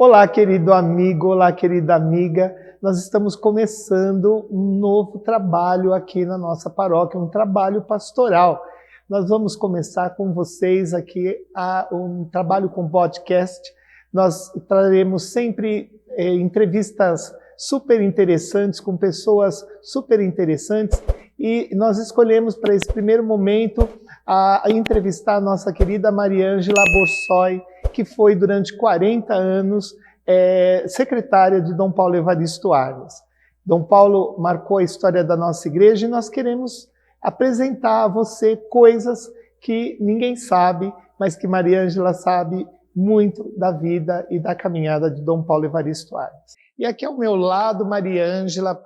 Olá, querido amigo, olá, querida amiga. Nós estamos começando um novo trabalho aqui na nossa paróquia, um trabalho pastoral. Nós vamos começar com vocês aqui um trabalho com podcast. Nós traremos sempre entrevistas super interessantes, com pessoas super interessantes, e nós escolhemos para esse primeiro momento a entrevistar a nossa querida Mariângela Borsoi, que foi durante 40 anos secretária de Dom Paulo Evaristo Arnes. Dom Paulo marcou a história da nossa igreja e nós queremos apresentar a você coisas que ninguém sabe, mas que Mariângela sabe muito da vida e da caminhada de Dom Paulo Evaristo Arnes. E aqui ao meu lado, Mariângela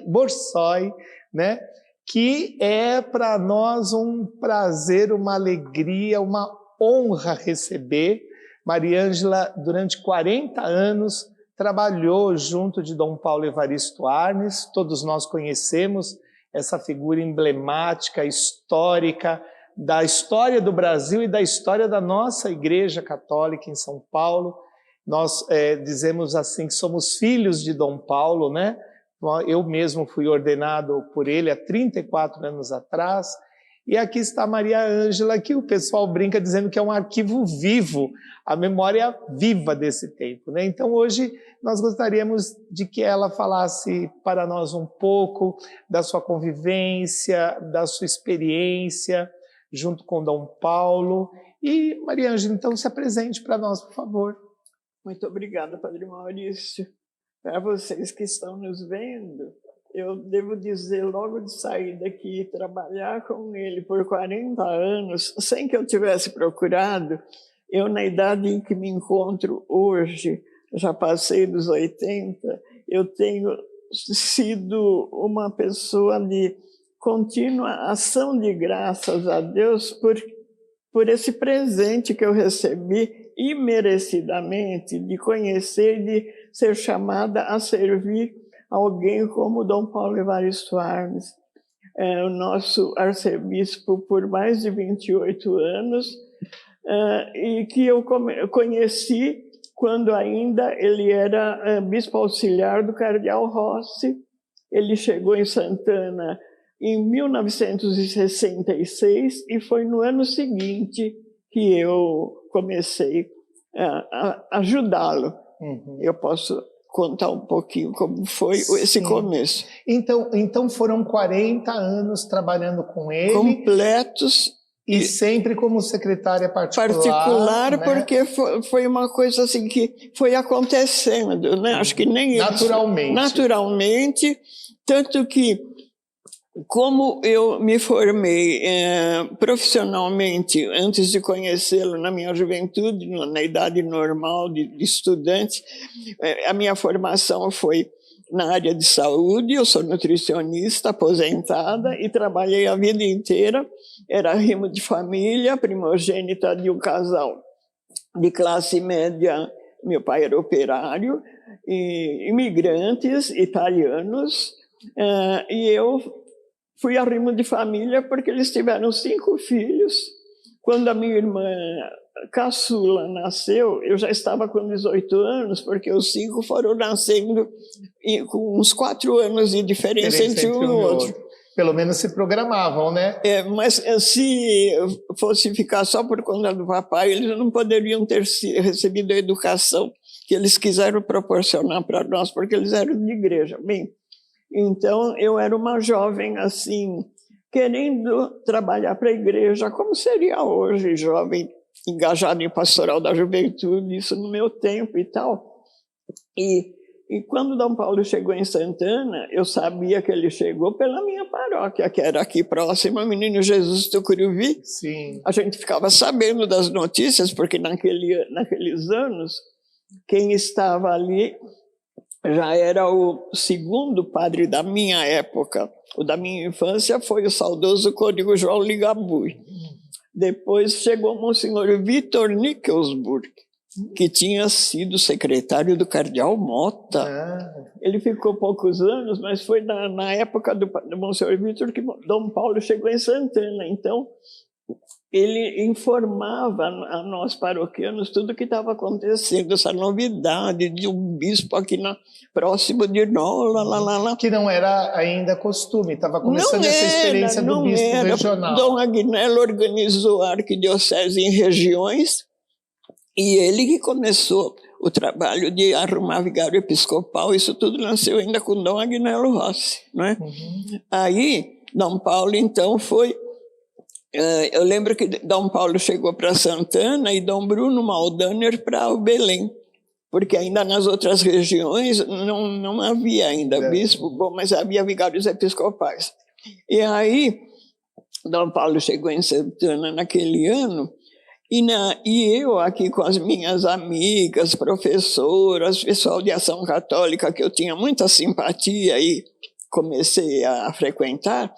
Borsoi, né? Que é para nós um prazer, uma alegria, uma honra receber. Mariângela, durante 40 anos, trabalhou junto de Dom Paulo Evaristo Arnes. Todos nós conhecemos essa figura emblemática, histórica, da história do Brasil e da história da nossa Igreja Católica em São Paulo. Nós dizemos assim que somos filhos de Dom Paulo, né? Eu mesmo fui ordenado por ele há 34 anos atrás. E aqui está Maria Ângela, que o pessoal brinca dizendo que é um arquivo vivo, a memória viva desse tempo, né? Então hoje nós gostaríamos de que ela falasse para nós um pouco da sua convivência, da sua experiência junto com Dom Paulo. E Maria Ângela, então se apresente para nós, por favor. Muito obrigada, Padre Maurício. Para vocês que estão nos vendo, eu devo dizer, logo de sair daqui, trabalhar com ele por 40 anos, sem que eu tivesse procurado, eu, na idade em que me encontro hoje, já passei dos 80, eu tenho sido uma pessoa de contínua ação de graças a Deus por esse presente que eu recebi imerecidamente, de conhecer, de ser chamada a servir alguém como Dom Paulo Evaristo Arnes, o nosso arcebispo por mais de 28 anos, e que eu conheci quando ainda ele era bispo auxiliar do cardeal Rossi. Ele chegou em Santana em 1966 e foi no ano seguinte que eu comecei a ajudá-lo. Uhum. Eu posso contar um pouquinho como foi esse começo. Então foram 40 anos trabalhando com ele. Completos. E sempre como secretária particular. Particular, né? Porque foi uma coisa assim que foi acontecendo, né? Acho que nem naturalmente. Naturalmente, tanto que, como eu me formei profissionalmente antes de conhecê-lo na minha juventude, na idade normal de estudante, a minha formação foi na área de saúde. Eu sou nutricionista aposentada e trabalhei a vida inteira. Era rimo de família, primogênita de um casal de classe média. Meu pai era operário, e imigrantes italianos, e eu fui arrimo de família porque eles tiveram 5 filhos. Quando a minha irmã caçula nasceu, eu já estava com 18 anos, porque os 5 foram nascendo com uns 4 anos de diferença entre um e outro. Pelo menos se programavam, né? Mas se fosse ficar só por conta do papai, eles não poderiam ter recebido a educação que eles quiseram proporcionar para nós, porque eles eram de igreja. Bem, então eu era uma jovem assim, querendo trabalhar para a igreja, como seria hoje, jovem engajado em pastoral da juventude, isso no meu tempo e tal. E quando Dom Paulo chegou em Santana, eu sabia que ele chegou pela minha paróquia, que era aqui próxima, Menino Jesus Tucuruvi. Sim. A gente ficava sabendo das notícias, porque naqueles anos, quem estava ali já era o segundo padre da minha época. O da minha infância foi o saudoso Cônego João Ligabui. Depois chegou o Monsenhor Vitor Nickelsburg, que tinha sido secretário do cardeal Mota. Ele ficou poucos anos, mas foi na época do Monsenhor Vitor que Dom Paulo chegou em Santana. Então, ele informava a nós paroquianos tudo o que estava acontecendo, essa novidade de um bispo aqui próximo de nós, lá. Que não era ainda costume, estava começando essa experiência do bispo regional. Dom Agnello organizou a arquidiocese em regiões e ele que começou o trabalho de arrumar vigário episcopal. Isso tudo nasceu ainda com Dom Agnello Rossi, não é? Aí, Dom Paulo, então, foi... eu lembro que Dom Paulo chegou para Santana e Dom Bruno Maldaner para o Belém, porque ainda nas outras regiões não havia ainda bispo, bom, mas havia vigários episcopais. E aí, Dom Paulo chegou em Santana naquele ano, e eu aqui com as minhas amigas, professoras, pessoal de ação católica, que eu tinha muita simpatia e comecei a frequentar,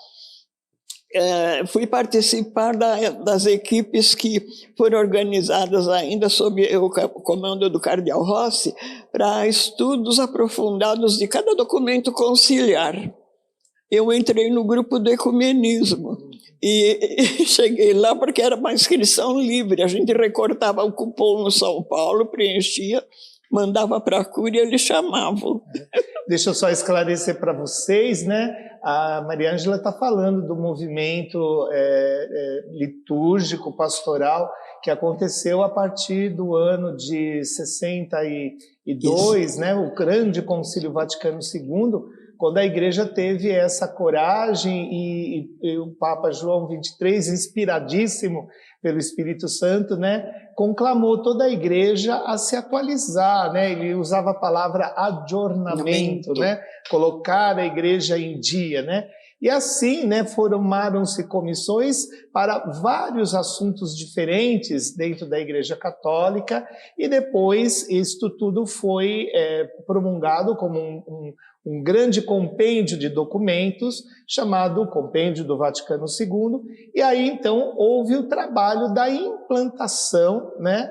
fui participar das equipes que foram organizadas ainda sob o comando do cardeal Rossi para estudos aprofundados de cada documento conciliar. Eu entrei no grupo do ecumenismo e cheguei lá porque era uma inscrição livre. A gente recortava o cupom no São Paulo, preenchia, mandava para a cúria e eles chamavam. Deixa eu só esclarecer para vocês, né? A Maria Ângela está falando do movimento litúrgico, pastoral, que aconteceu a partir do ano de 62, né? O grande Concílio Vaticano II, quando a Igreja teve essa coragem e o Papa João XXIII, inspiradíssimo pelo Espírito Santo, né, conclamou toda a Igreja a se atualizar, né? Ele usava a palavra adornamento, né? Colocar a Igreja em dia, né? E assim, né, formaram-se comissões para vários assuntos diferentes dentro da Igreja Católica e depois isto tudo foi promulgado como um grande compêndio de documentos chamado Compêndio do Vaticano II, e aí então houve o trabalho da implantação, né,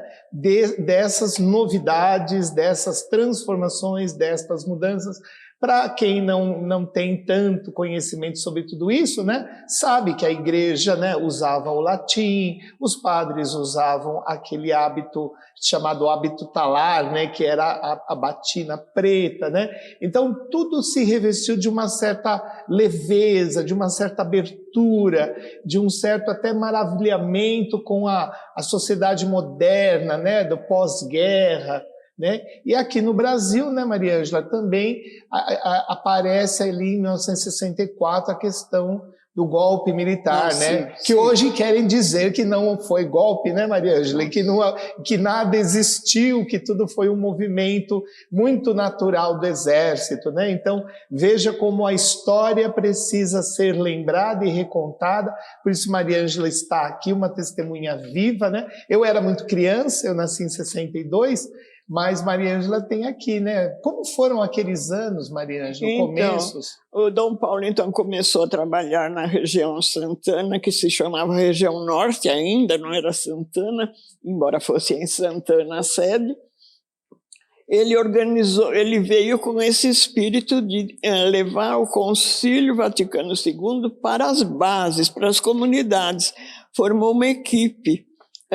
dessas novidades, dessas transformações, destas mudanças. Para quem não tem tanto conhecimento sobre tudo isso, né, sabe que a Igreja, né, usava o latim, os padres usavam aquele hábito chamado hábito talar, né, que era a batina preta, né? Então tudo se revestiu de uma certa leveza, de uma certa abertura, de um certo até maravilhamento com a sociedade moderna, né, do pós-guerra. Né? E aqui no Brasil, né, Maria Ângela, também aparece ali em 1964 a questão do golpe militar, né? Sim. Que hoje querem dizer que não foi golpe, né, Maria Ângela? Que nada existiu, que tudo foi um movimento muito natural do Exército, né? Então, veja como a história precisa ser lembrada e recontada, por isso Maria Ângela está aqui, uma testemunha viva, né? Eu era muito criança, eu nasci em 62, mas Maria Ângela tem aqui, né? Como foram aqueles anos, Maria Ângela, começos? O Dom Paulo, então, começou a trabalhar na região Santana, que se chamava região Norte ainda, não era Santana, embora fosse em Santana a sede. Ele veio com esse espírito de levar o Concílio Vaticano II para as bases, para as comunidades. Formou uma equipe,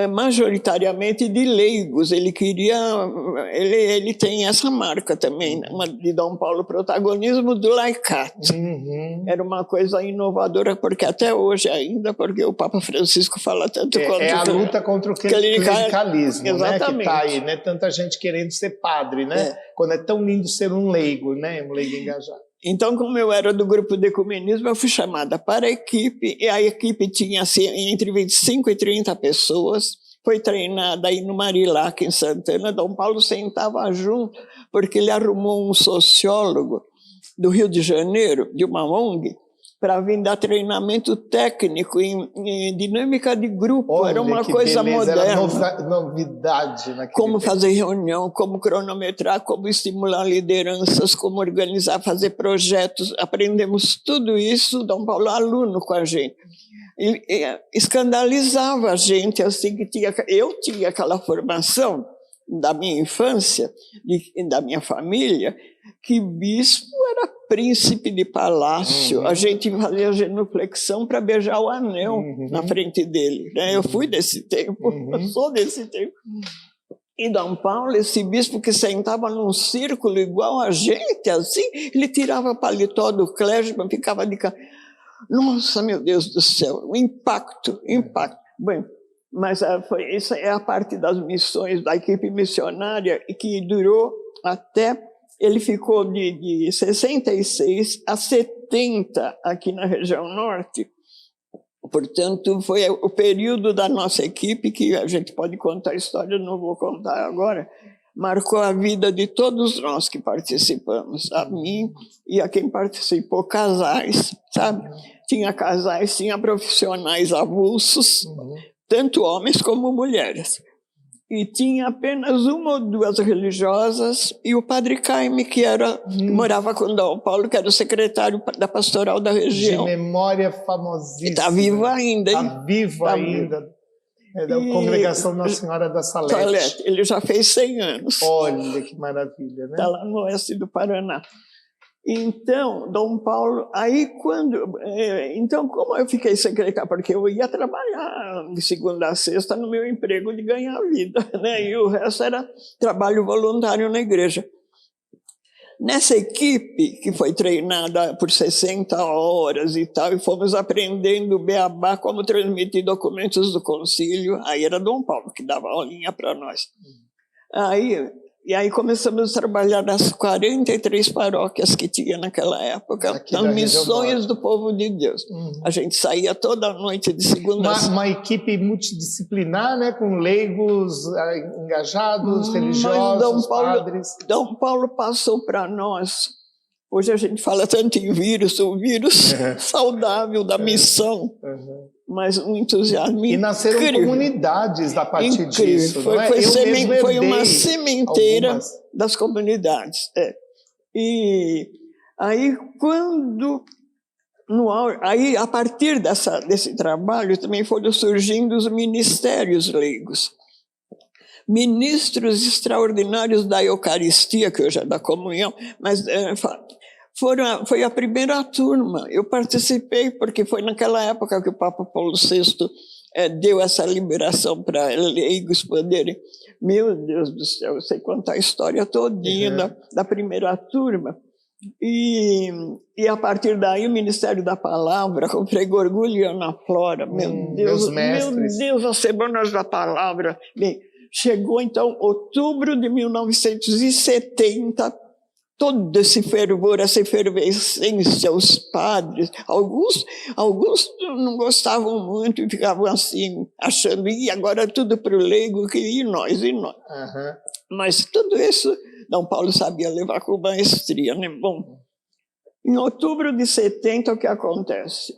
majoritariamente de leigos. Ele tem essa marca também, de Dom Paulo, protagonismo do laicato. Era uma coisa inovadora, porque até hoje ainda, porque o Papa Francisco fala tanto contra... a luta contra o clericalismo, né, que está aí, né? Tanta gente querendo ser padre, né? Quando é tão lindo ser um leigo, né? Um leigo engajado. Então, como eu era do grupo de ecumenismo, eu fui chamada para a equipe, e a equipe tinha assim, entre 25 e 30 pessoas, foi treinada aí no Marilac, em Santana. Dom Paulo sentava junto, porque ele arrumou um sociólogo do Rio de Janeiro, de uma ONG, para vir dar treinamento técnico em dinâmica de grupo. Olha, era uma coisa moderna. Era novidade naquele como tempo. Fazer reunião, como cronometrar, como estimular lideranças, como organizar, fazer projetos. Aprendemos tudo isso, Dom Paulo aluno com a gente. E escandalizava a gente, assim, que eu tinha aquela formação, da minha infância, da minha família, que bispo era príncipe de palácio. A gente fazia genuflexão para beijar o anel na frente dele, né? Eu fui desse tempo, eu sou desse tempo. E Dom Paulo, esse bispo que sentava num círculo igual a gente, assim, ele tirava o paletó do clérigman, ficava de cá. Nossa, meu Deus do céu, um impacto. Bem, mas isso é a parte das missões da equipe missionária que durou até... Ele ficou de 66 a 70 aqui na região norte. Portanto, foi o período da nossa equipe, que a gente pode contar a história, não vou contar agora, marcou a vida de todos nós que participamos, a mim e a quem participou, casais, sabe? Tinha casais, tinha profissionais avulsos, tanto homens como mulheres. E tinha apenas uma ou duas religiosas e o padre Caime, que morava com Dom Paulo, que era o secretário da pastoral da região. De memória famosíssima. Está vivo ainda, hein? Está vivo ainda. É da Congregação Nossa Senhora da Salete. Ele já fez 100 anos. Olha que maravilha, né? Está lá no oeste do Paraná. Então, Dom Paulo, então como eu fiquei secretária? Porque eu ia trabalhar de segunda a sexta no meu emprego de ganhar vida, né? E o resto era trabalho voluntário na igreja. Nessa equipe, que foi treinada por 60 horas e tal, e fomos aprendendo o beabá, como transmitir documentos do concílio, aí era Dom Paulo que dava aulinha para nós. E aí começamos a trabalhar nas 43 paróquias que tinha naquela época, nas missões do povo de Deus. A gente saía toda noite de segunda a uma equipe multidisciplinar, né, com leigos engajados, religiosos, padres. Dom Paulo passou para nós, hoje a gente fala tanto em vírus, o vírus saudável da missão. Mas um entusiasmo E nasceram comunidades a partir disso, não é? Foi uma sementeira das comunidades. E aí, a partir desse trabalho, também foram surgindo os ministérios leigos. Ministros extraordinários da Eucaristia, que hoje é da comunhão, mas... Foi a primeira turma. Eu participei porque foi naquela época que o Papa Paulo VI deu essa liberação para leigos poderem... Meu Deus do céu, eu sei contar a história todinha da primeira turma. E a partir daí o Ministério da Palavra, com Frei Gorgulho e Ana Flora, meu Deus, as Semanas da Palavra. Bem, chegou então outubro de 1970, todo esse fervor, essa efervescência, os padres, alguns não gostavam muito e ficavam assim, achando, e agora tudo para o leigo, e nós. Mas tudo isso, Dom Paulo sabia levar com maestria, né? Bom, em outubro de 70, o que acontece?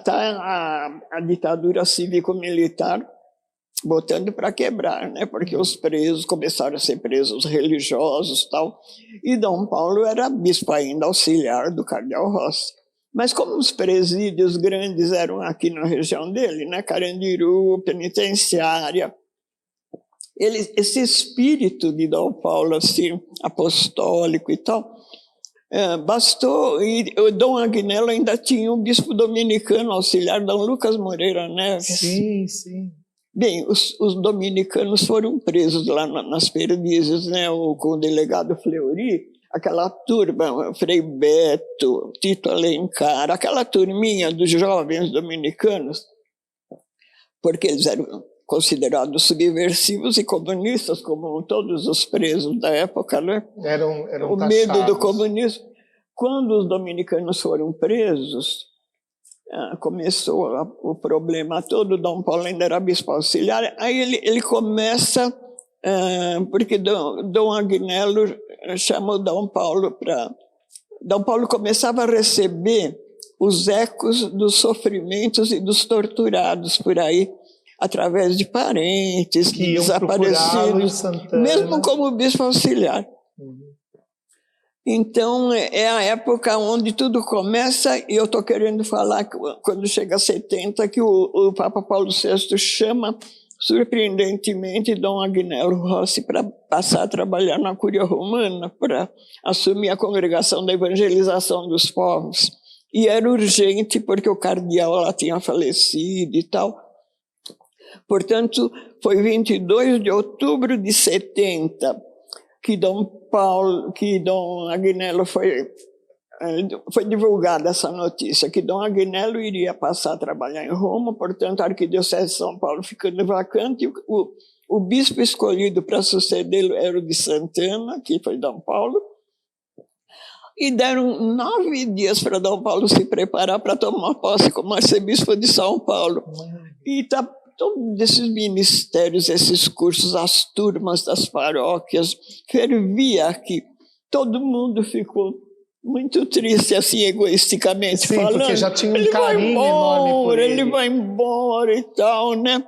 A ditadura cívico-militar botando para quebrar, né? Porque os presos começaram a ser presos religiosos e tal, e Dom Paulo era bispo ainda, auxiliar do cardeal Rossi. Mas como os presídios grandes eram aqui na região dele, né? Carandiru, penitenciária, esse espírito de Dom Paulo, assim, apostólico e tal, bastou, e o Dom Agnello ainda tinha um bispo dominicano auxiliar, Dom Lucas Moreira Neves. Sim. Bem, os dominicanos foram presos lá nas Perdizes, né, com o delegado Fleury, aquela turma, Frei Beto, Tito Alencar, aquela turminha dos jovens dominicanos, porque eles eram considerados subversivos e comunistas, como todos os presos da época, né? Eram o medo do comunismo. Quando os dominicanos foram presos, começou o problema todo. Dom Paulo ainda era bispo auxiliar, aí ele começa, porque Dom Agnello chamou Dom Paulo para... Dom Paulo começava a receber os ecos dos sofrimentos e dos torturados por aí, através de parentes, que desaparecidos, mesmo como bispo auxiliar. Então, é a época onde tudo começa, e eu estou querendo falar, quando chega a 70, que o Papa Paulo VI chama surpreendentemente, Dom Agnello Rossi para passar a trabalhar na Cúria Romana, para assumir a Congregação da Evangelização dos Povos. E era urgente, porque o cardeal lá tinha falecido e tal. Portanto, foi 22 de outubro de 70 que Dom Agnello foi divulgada essa notícia, que Dom Agnello iria passar a trabalhar em Roma, portanto, a Arquidiocese de São Paulo ficando vacante, o bispo escolhido para sucedê-lo era o de Santana, que foi Dom Paulo, e deram 9 dias para Dom Paulo se preparar para tomar posse como arcebispo de São Paulo. E todos esses ministérios, esses cursos, as turmas das paróquias, fervia aqui. Todo mundo ficou muito triste, assim, egoisticamente falando. Porque já tinha um carinho enorme por ele. Ele vai embora e tal, né?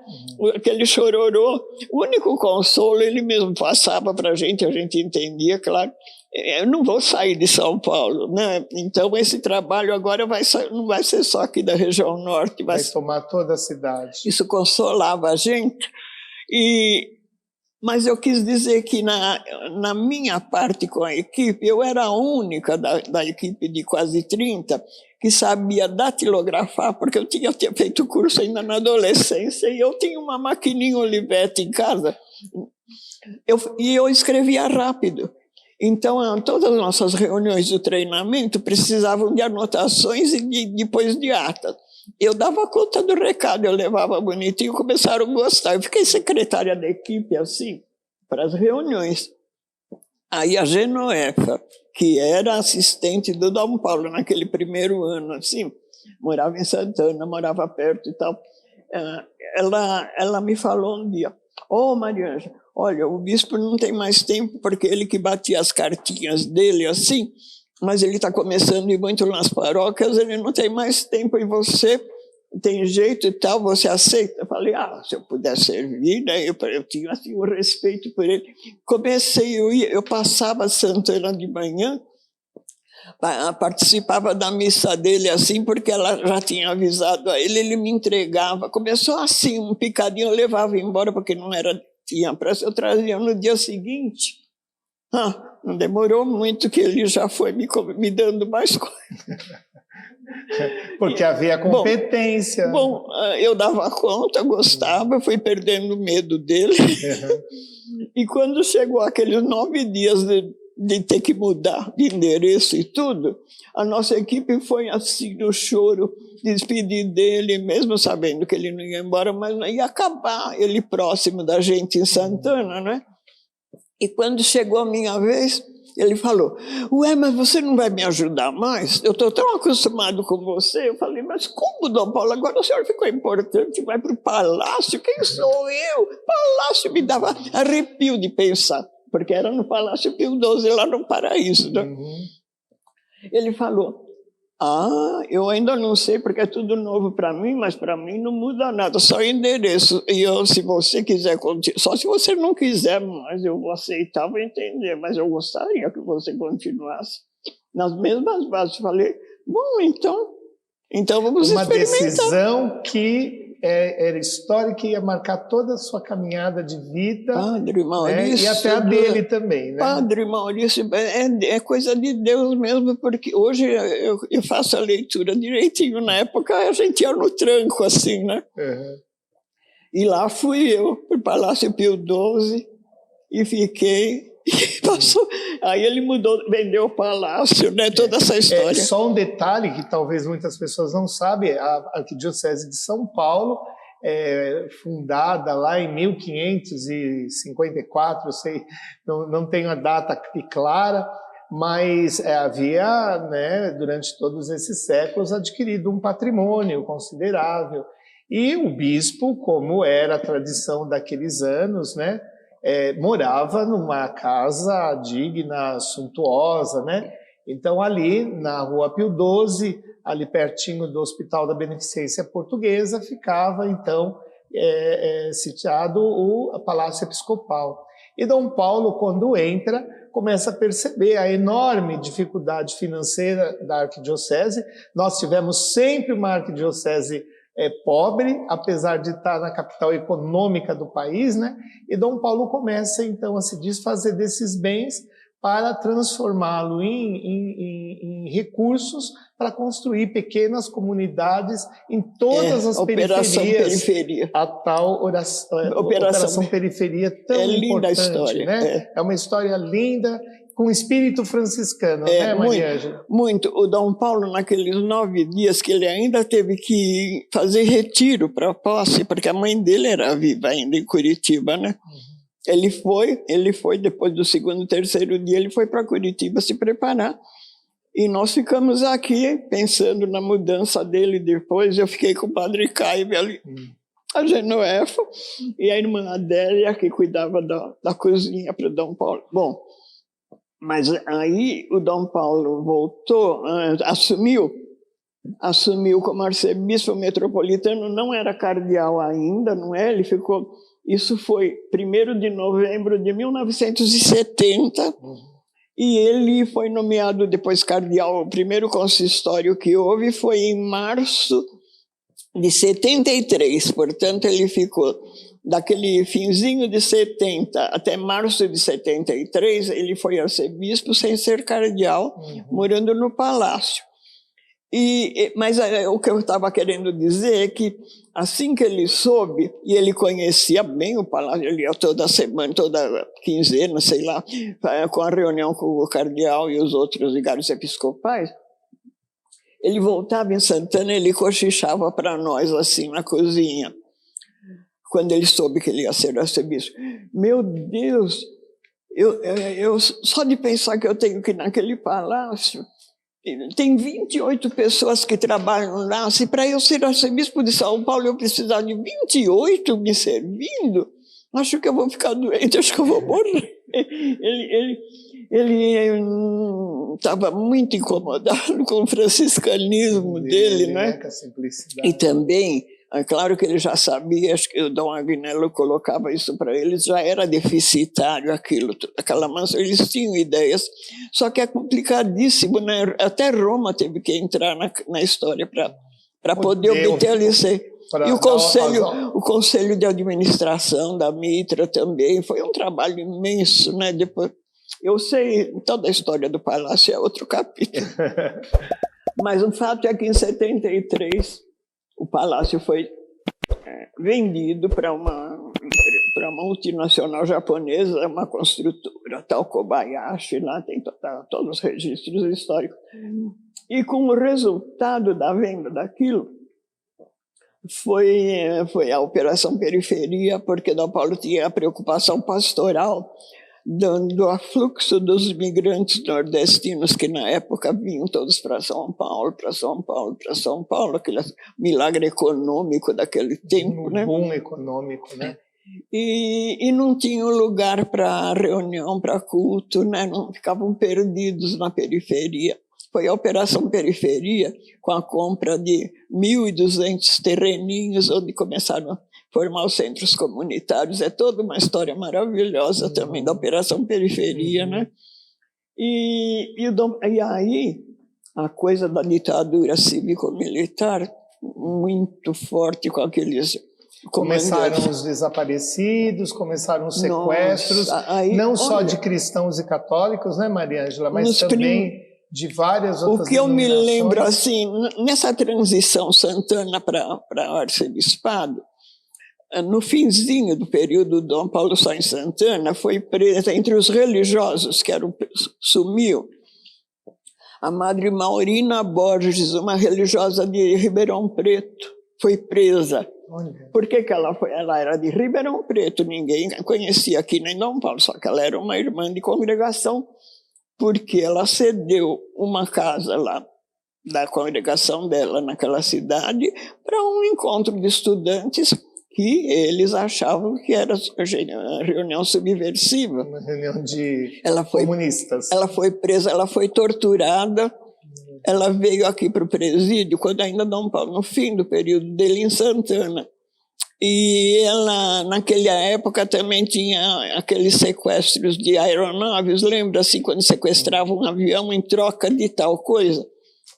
Aquele chororô. O único consolo, ele mesmo passava para a gente entendia, claro. Eu não vou sair de São Paulo, né? Então esse trabalho agora não vai ser só aqui da região norte. Vai tomar toda a cidade. Isso consolava a gente. Mas eu quis dizer que na minha parte com a equipe, eu era a única da equipe de quase 30 que sabia datilografar, porque eu tinha feito curso ainda na adolescência e eu tinha uma maquininha Olivetti em casa. Eu escrevia rápido. Então, todas as nossas reuniões do treinamento precisavam de anotações e depois de atas. Eu dava conta do recado, eu levava bonitinho, começaram a gostar. Eu fiquei secretária da equipe, assim, para as reuniões. Aí a Genoefa, que era assistente do Dom Paulo naquele primeiro ano, assim, morava em Santana, morava perto e tal, ela me falou um dia, Maria Ângela, olha, o bispo não tem mais tempo, porque ele que batia as cartinhas dele assim, mas ele está começando a ir muito nas paróquias, ele não tem mais tempo, e você tem jeito e tal, você aceita? Eu falei, se eu puder servir, né? Eu tinha assim, um respeito por ele. Comecei, eu passava Santana de manhã, participava da missa dele assim, porque ela já tinha avisado a ele me entregava. Começou assim, um picadinho, eu levava embora, porque tinha pressa, eu trazia no dia seguinte. Não demorou muito que ele já foi me dando mais coisa. Porque havia competência. Bom, eu dava conta, gostava, fui perdendo o medo dele. E quando chegou aqueles 9 dias de ter que mudar de endereço e tudo, a nossa equipe foi assim no choro, despedir dele, mesmo sabendo que ele não ia embora, mas não ia acabar ele próximo da gente em Santana, né? E quando chegou a minha vez, ele falou, mas você não vai me ajudar mais? Eu estou tão acostumado com você. Eu falei, mas como, Dom Paulo? Agora o senhor ficou importante, vai para o palácio? Quem sou eu? Palácio me dava arrepio de pensar, porque era no Palácio Pio XII, lá no Paraíso. Né? Ele falou, eu ainda não sei, porque é tudo novo para mim, mas para mim não muda nada, só endereço. E se você quiser, só se você não quiser, mas eu vou aceitar, vou entender, mas eu gostaria que você continuasse nas mesmas bases. Falei, bom, então vamos experimentar. Uma decisão que era histórica e ia marcar toda a sua caminhada de vida. Padre Maurício, né? E até a dele também. Né? Padre Maurício, é coisa de Deus mesmo, porque hoje eu faço a leitura direitinho. Na época a gente ia no tranco, assim, né? E lá fui eu, para o Palácio Pio XII, e fiquei... Passou. Aí ele vendeu o palácio, né? Toda essa história. Só um detalhe que talvez muitas pessoas não sabem, a Arquidiocese de São Paulo, fundada lá em 1554, eu sei, não tenho a data clara, mas havia, né, durante todos esses séculos, adquirido um patrimônio considerável. E o bispo, como era a tradição daqueles anos, né, morava numa casa digna, suntuosa, né? Então ali na Rua Pio XII, ali pertinho do Hospital da Beneficência Portuguesa, ficava então sitiado o Palácio Episcopal. E Dom Paulo, quando entra, começa a perceber a enorme dificuldade financeira da arquidiocese. Nós tivemos sempre uma arquidiocese pobre, apesar de estar na capital econômica do país, né? E Dom Paulo começa, então, a se desfazer desses bens para transformá-lo em recursos para construir pequenas comunidades em todas as Operação periferias. Periferia. A tal Operação Periferia tão importante. Linda a história. Né? É uma história linda, com espírito franciscano, né, Maria Ângela? Muito. O Dom Paulo, naqueles 9 dias que ele ainda teve que fazer retiro para a posse, porque a mãe dele era viva ainda em Curitiba, né? Ele foi, depois do 2º, 3º dia, ele foi para Curitiba se preparar. E nós ficamos aqui, pensando na mudança dele depois. Eu fiquei com o padre Caio ali, a Genoefa, e a irmã Adélia, que cuidava da cozinha para o Dom Paulo. Bom, mas aí o Dom Paulo voltou, assumiu como arcebispo metropolitano, não era cardeal ainda, não é? Ele ficou... Isso foi 1º de novembro de 1970, e ele foi nomeado depois cardeal. O primeiro consistório que houve foi em março de 73, portanto ele ficou daquele finzinho de 70 até março de 73, ele foi arcebispo sem ser cardeal, morando no palácio. Mas o que eu estava querendo dizer é que assim que ele soube, e ele conhecia bem o palácio, ele ia toda semana, toda quinzena, sei lá, com a reunião com o cardeal e os outros vigários episcopais, ele voltava em Santana, ele cochichava para nós assim na cozinha, quando ele soube que ele ia ser arcebispo. Meu Deus, eu só de pensar que eu tenho que ir naquele palácio, tem 28 pessoas que trabalham lá, se para eu ser arcebispo de São Paulo eu precisar de 28 me servindo, acho que eu vou ficar doente, acho que eu vou morrer. Ele estava muito incomodado com o franciscanismo dele, né? Com a simplicidade. E também, é claro que ele já sabia, acho que o Dom Agnello colocava isso para eles, já era deficitário aquela mansão, eles tinham ideias, só que é complicadíssimo, né? Até Roma teve que entrar na história para poder obter a licença. E o conselho de administração da Mitra também, foi um trabalho imenso, né? Depois, eu sei, toda a história do palácio é outro capítulo. Mas o fato é que em 73, o palácio foi vendido para uma multinacional japonesa, uma construtora, tal Kobayashi, lá tem todos os registros históricos. E com o resultado da venda daquilo, foi a Operação Periferia, porque Dom Paulo tinha a preocupação pastoral do afluxo dos imigrantes nordestinos que na época vinham todos para São Paulo, aquele milagre econômico daquele tempo, né? Boom econômico, né? E não tinham lugar para reunião, para culto, né? Não, ficavam perdidos na periferia. Foi a Operação Periferia, com a compra de 1.200 terreninhos, onde começaram a formar os centros comunitários. É toda uma história maravilhosa também da Operação Periferia, né? E aí, a coisa da ditadura cívico-militar, muito forte com aqueles... Começaram os desaparecidos, começaram os sequestros, não só de cristãos e católicos, né, Maria Ângela, mas também de várias outras denominações. O que eu me lembro, assim, nessa transição Santana para arcebispado, no finzinho do período Dom Paulo só em Santana, foi presa entre os religiosos que sumiu a Madre Maurina Borges, uma religiosa de Ribeirão Preto, foi presa. Por que ela foi? Ela era de Ribeirão Preto, ninguém conhecia aqui nem Dom Paulo, só que ela era uma irmã de congregação, porque ela cedeu uma casa lá da congregação dela naquela cidade para um encontro de estudantes que eles achavam que era reunião subversiva. Uma reunião de comunistas. Ela foi presa, ela foi torturada, ela veio aqui para o presídio, quando ainda Dom Paulo, no fim do período dele em Santana. E ela, naquela época, também tinha aqueles sequestros de aeronaves, lembra assim, quando sequestravam um avião em troca de tal coisa?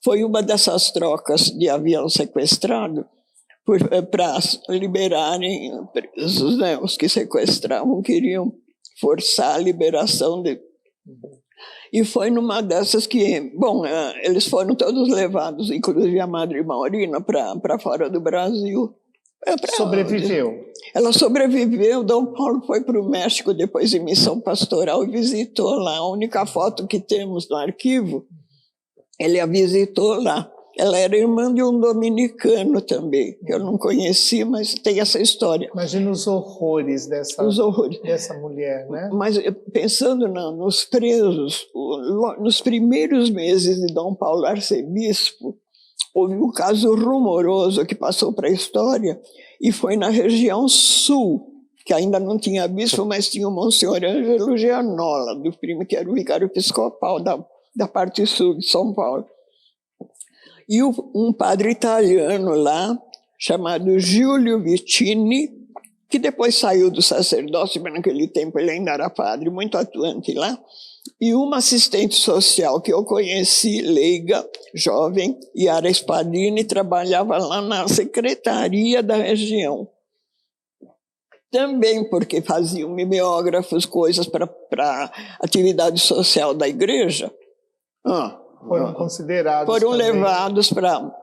Foi uma dessas trocas de avião sequestrado, para liberarem presos, né? Os que sequestravam queriam forçar a liberação de... E foi numa dessas que, bom, eles foram todos levados, inclusive a Madre Maurina, para fora do Brasil. Sobreviveu. Ela sobreviveu. Dom Paulo foi para o México depois de missão pastoral e visitou lá. A única foto que temos no arquivo, ele a visitou lá. Ela era irmã de um dominicano também, que eu não conheci, mas tem essa história. Imagina os horrores dessa mulher, né? Mas pensando nos presos, nos primeiros meses de Dom Paulo arcebispo, houve um caso rumoroso que passou para a história e foi na região sul, que ainda não tinha bispo, mas tinha o Monsenhor Ângelo Gianola, do primo que era o vigário episcopal da parte sul de São Paulo. E um padre italiano lá, chamado Giulio Vicini, que depois saiu do sacerdócio, mas naquele tempo ele ainda era padre, muito atuante lá, e uma assistente social que eu conheci, leiga, jovem, Yara Spadini, trabalhava lá na secretaria da região. Também porque faziam mimeógrafos, coisas para atividade social da igreja. Foram considerados. Foram também levados para...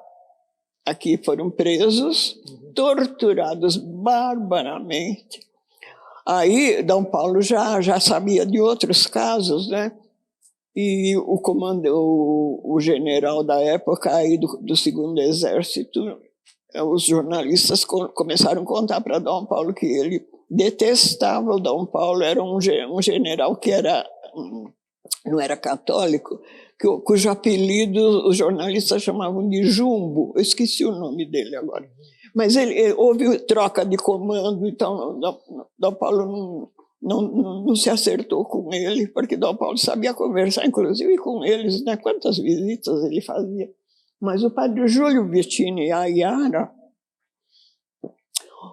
Aqui foram presos, torturados barbaramente. Aí Dom Paulo já sabia de outros casos, né? E o general da época aí do Segundo Exército, os jornalistas começaram a contar para Dom Paulo que ele detestava o Dom Paulo, era um general que não era católico, cujo apelido os jornalistas chamavam de Jumbo. Eu esqueci o nome dele agora. Mas houve troca de comando, então Dom Paulo não se acertou com ele, porque Dom Paulo sabia conversar, inclusive com eles, né? Quantas visitas ele fazia. Mas o padre Júlio Vicini e a Yara,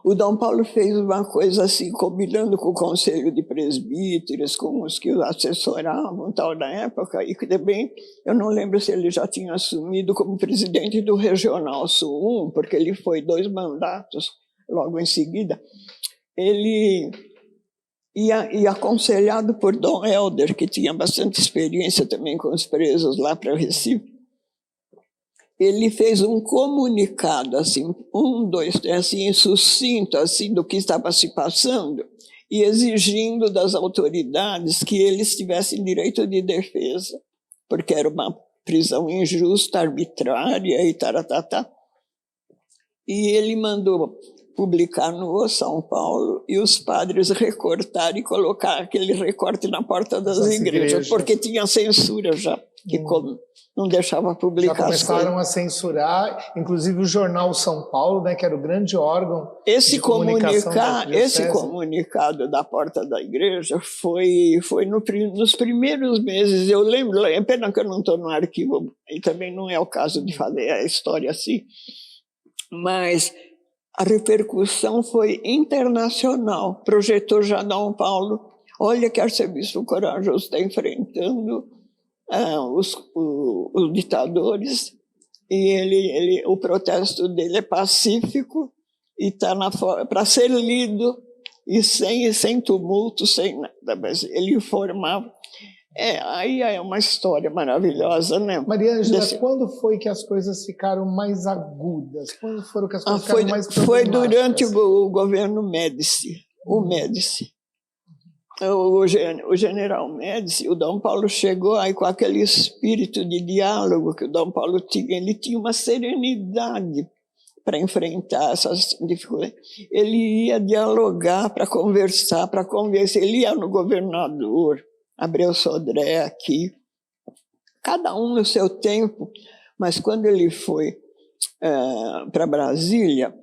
o Dom Paulo fez uma coisa assim, combinando com o Conselho de Presbíteros, com os que o assessoravam tal na época, e que também, eu não lembro se ele já tinha assumido como presidente do Regional Sul 1, porque ele foi 2 mandatos logo em seguida. Ele ia aconselhado por Dom Helder, que tinha bastante experiência também com os presos lá para o Recife. Ele fez um comunicado, assim, 1, 2, 3, assim, sucinto, assim, do que estava se passando, e exigindo das autoridades que eles tivessem direito de defesa, porque era uma prisão injusta, arbitrária e taratatá. E ele mandou publicar no São Paulo e os padres recortar e colocar aquele recorte na porta das igrejas, porque tinha censura já, que não deixava publicar. Já começaram a censurar, inclusive o jornal São Paulo, né, que era o grande órgão de comunicação da diocese. Esse comunicado da porta da igreja foi nos primeiros meses. Eu lembro, é pena que eu não estou no arquivo, e também não é o caso de fazer a história assim, mas a repercussão foi internacional. Projetou já Dom Paulo, olha que arcebispo corajoso está enfrentando os ditadores, e o protesto dele é pacífico e está para ser lido, e sem tumulto, sem nada, mas ele informava. Aí é uma história maravilhosa, né? Maria Ângela, quando foi que as coisas ficaram mais agudas? Quando foram que as coisas ficaram mais problemáticas? Foi durante o governo Médici, o Médici. O general Médici, o Dom Paulo chegou aí com aquele espírito de diálogo que o Dom Paulo tinha. Ele tinha uma serenidade para enfrentar essas dificuldades. Ele ia dialogar, para conversar, para convencer. Ele ia no governador, Abreu Sodré aqui, cada um no seu tempo, mas quando ele foi para Brasília,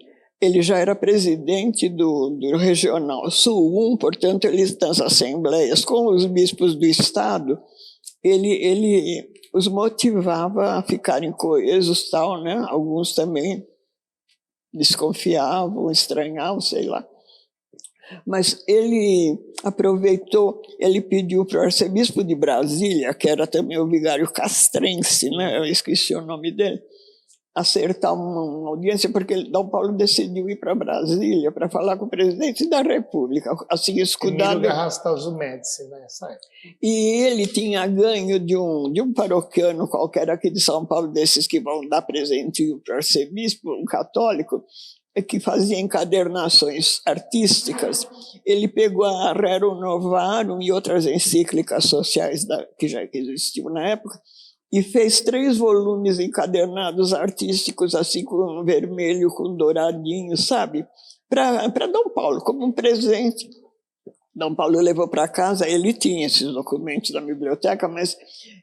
ele já era presidente do Regional Sul 1, portanto, ele nas assembleias com os bispos do Estado, ele os motivava a ficarem coesos, tal, né? Alguns também desconfiavam, estranhavam, sei lá. Mas ele aproveitou, ele pediu para o arcebispo de Brasília, que era também o vigário castrense, né? Eu esqueci o nome dele, acertar uma audiência, porque Dom Paulo decidiu ir para Brasília para falar com o presidente da República, assim, escudado. Emílio Garrastazu Médici, nessa época. E ele tinha ganho de um paroquiano qualquer aqui de São Paulo, desses que vão dar presentinho para o arcebispo, um católico, que fazia encadernações artísticas. Ele pegou a Rerum Novarum e outras encíclicas sociais que já existiam na época, e fez 3 volumes encadernados artísticos, assim, com vermelho, com douradinho, sabe? Para Dom Paulo, como um presente. Dom Paulo levou para casa, ele tinha esses documentos da biblioteca, mas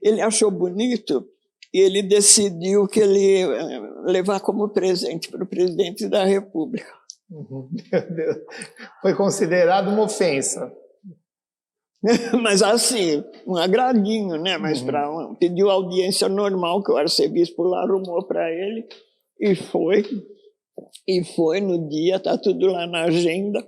ele achou bonito e ele decidiu que ele ia levar como presente para o presidente da República. Meu Deus. Foi considerado uma ofensa. Mas assim, um agradinho, né? Mas pediu audiência normal que o arcebispo lá arrumou para ele e foi. E foi no dia, está tudo lá na agenda.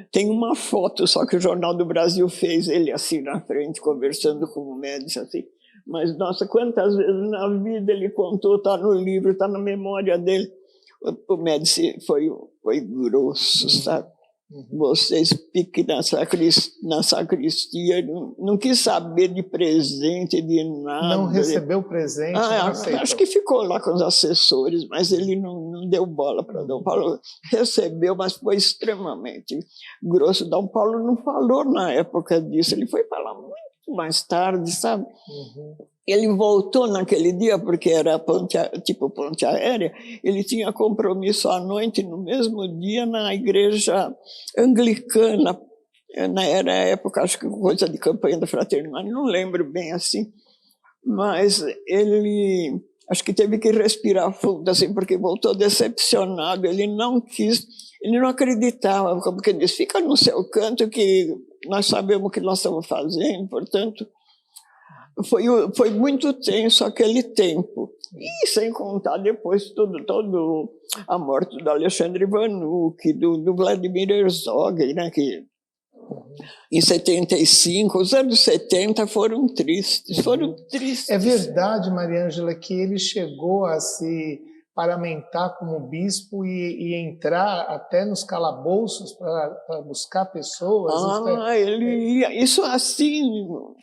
Tem uma foto só que o Jornal do Brasil fez, ele assim na frente, conversando com o Médici, assim. Mas, nossa, quantas vezes na vida ele contou, está no livro, está na memória dele. O Médici foi grosso, sabe? Vocês piquem na sacristia, não quis saber de presente, de nada. Não recebeu presente, não aceitou. Acho que ficou lá com os assessores, mas ele não deu bola para Dom Paulo. Recebeu, mas foi extremamente grosso. Dom Paulo não falou na época disso, ele foi falar muito mais tarde, sabe? Ele voltou naquele dia, porque era ponte aérea, ele tinha compromisso à noite, no mesmo dia, na igreja anglicana. Era época, acho que coisa de campanha da fraternidade, não lembro bem assim. Mas ele, acho que teve que respirar fundo, assim, porque voltou decepcionado, ele não quis, ele não acreditava, porque disse, fica no seu canto que nós sabemos o que nós estamos fazendo, portanto... Foi muito tenso aquele tempo. E sem contar depois todo a morte do Alexandre Vanucci, do Vladimir Herzog, né, que em 75, os anos 70 foram tristes, É verdade, Maria Ângela, que ele chegou a se paramentar como bispo e entrar até nos calabouços para buscar pessoas? Ele ia. Isso assim,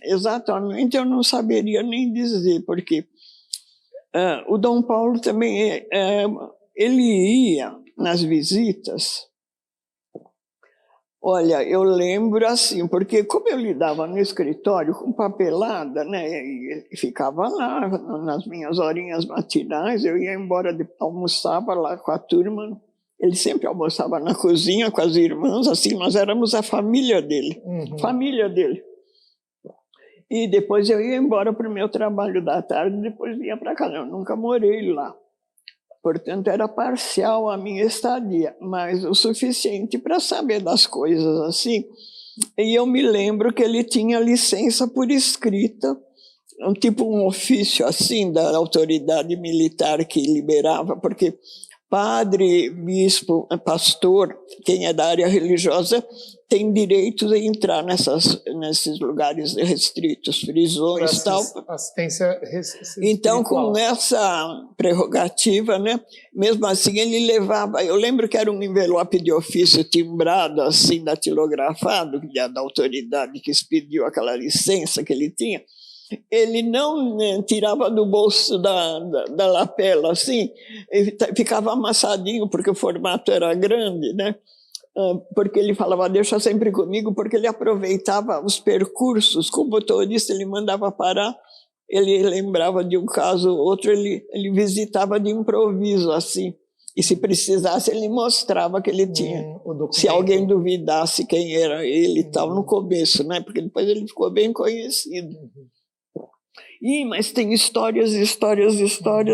exatamente, eu não saberia nem dizer, porque o Dom Paulo também, ele ia nas visitas. Olha, eu lembro assim, porque como eu lidava no escritório com papelada, né, e ficava lá nas minhas horinhas matinais, eu ia embora, almoçava lá com a turma, ele sempre almoçava na cozinha com as irmãs, assim, nós éramos a família dele, família dele. E depois eu ia embora para o meu trabalho da tarde, depois vinha para cá, eu nunca morei lá. Portanto, era parcial a minha estadia, mas o suficiente para saber das coisas assim. E eu me lembro que ele tinha licença por escrita, um ofício assim da autoridade militar que liberava, porque padre, bispo, pastor, quem é da área religiosa, tem direito de entrar nesses lugares restritos, prisões e tal. Assistência então, com essa prerrogativa, né, mesmo assim ele levava, eu lembro que era um envelope de ofício timbrado, assim, datilografado, da autoridade que expediu aquela licença que ele tinha, ele não tirava do bolso da lapela, assim, ficava amassadinho, porque o formato era grande, né? Porque ele falava, deixa sempre comigo, porque ele aproveitava os percursos, com o motorista ele mandava parar, ele lembrava de um caso, outro ele visitava de improviso, assim, e se precisasse ele mostrava que ele tinha, se alguém duvidasse quem era ele e tal, no começo, né? Porque depois ele ficou bem conhecido. Mas tem histórias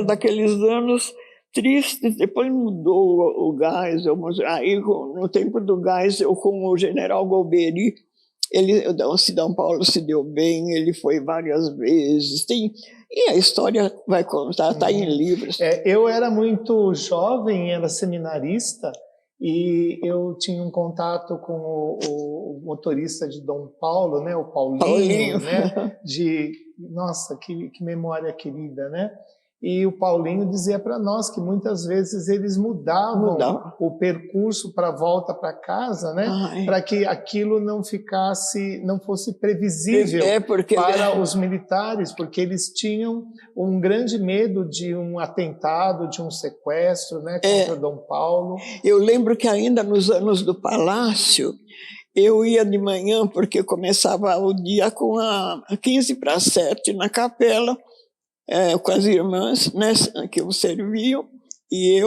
daqueles anos tristes. Depois mudou o Geisel. Aí, no tempo do Geisel, com o general Golbery, o Dom Paulo se deu bem, ele foi várias vezes. E a história vai contar, está em livros. Eu era muito jovem, era seminarista, e eu tinha um contato com o motorista de Dom Paulo, né, o Paulinho. Né, nossa, que memória querida, né? e o Paulinho dizia para nós que muitas vezes eles mudavam o percurso para a volta para casa, né? Para que aquilo não fosse previsível para os militares, porque eles tinham um grande medo de um atentado, de um sequestro, né, contra Dom Paulo. Eu lembro que ainda nos anos do Palácio, eu ia de manhã, porque começava o dia com a 6:45 na capela, com as irmãs, né, que o serviam, e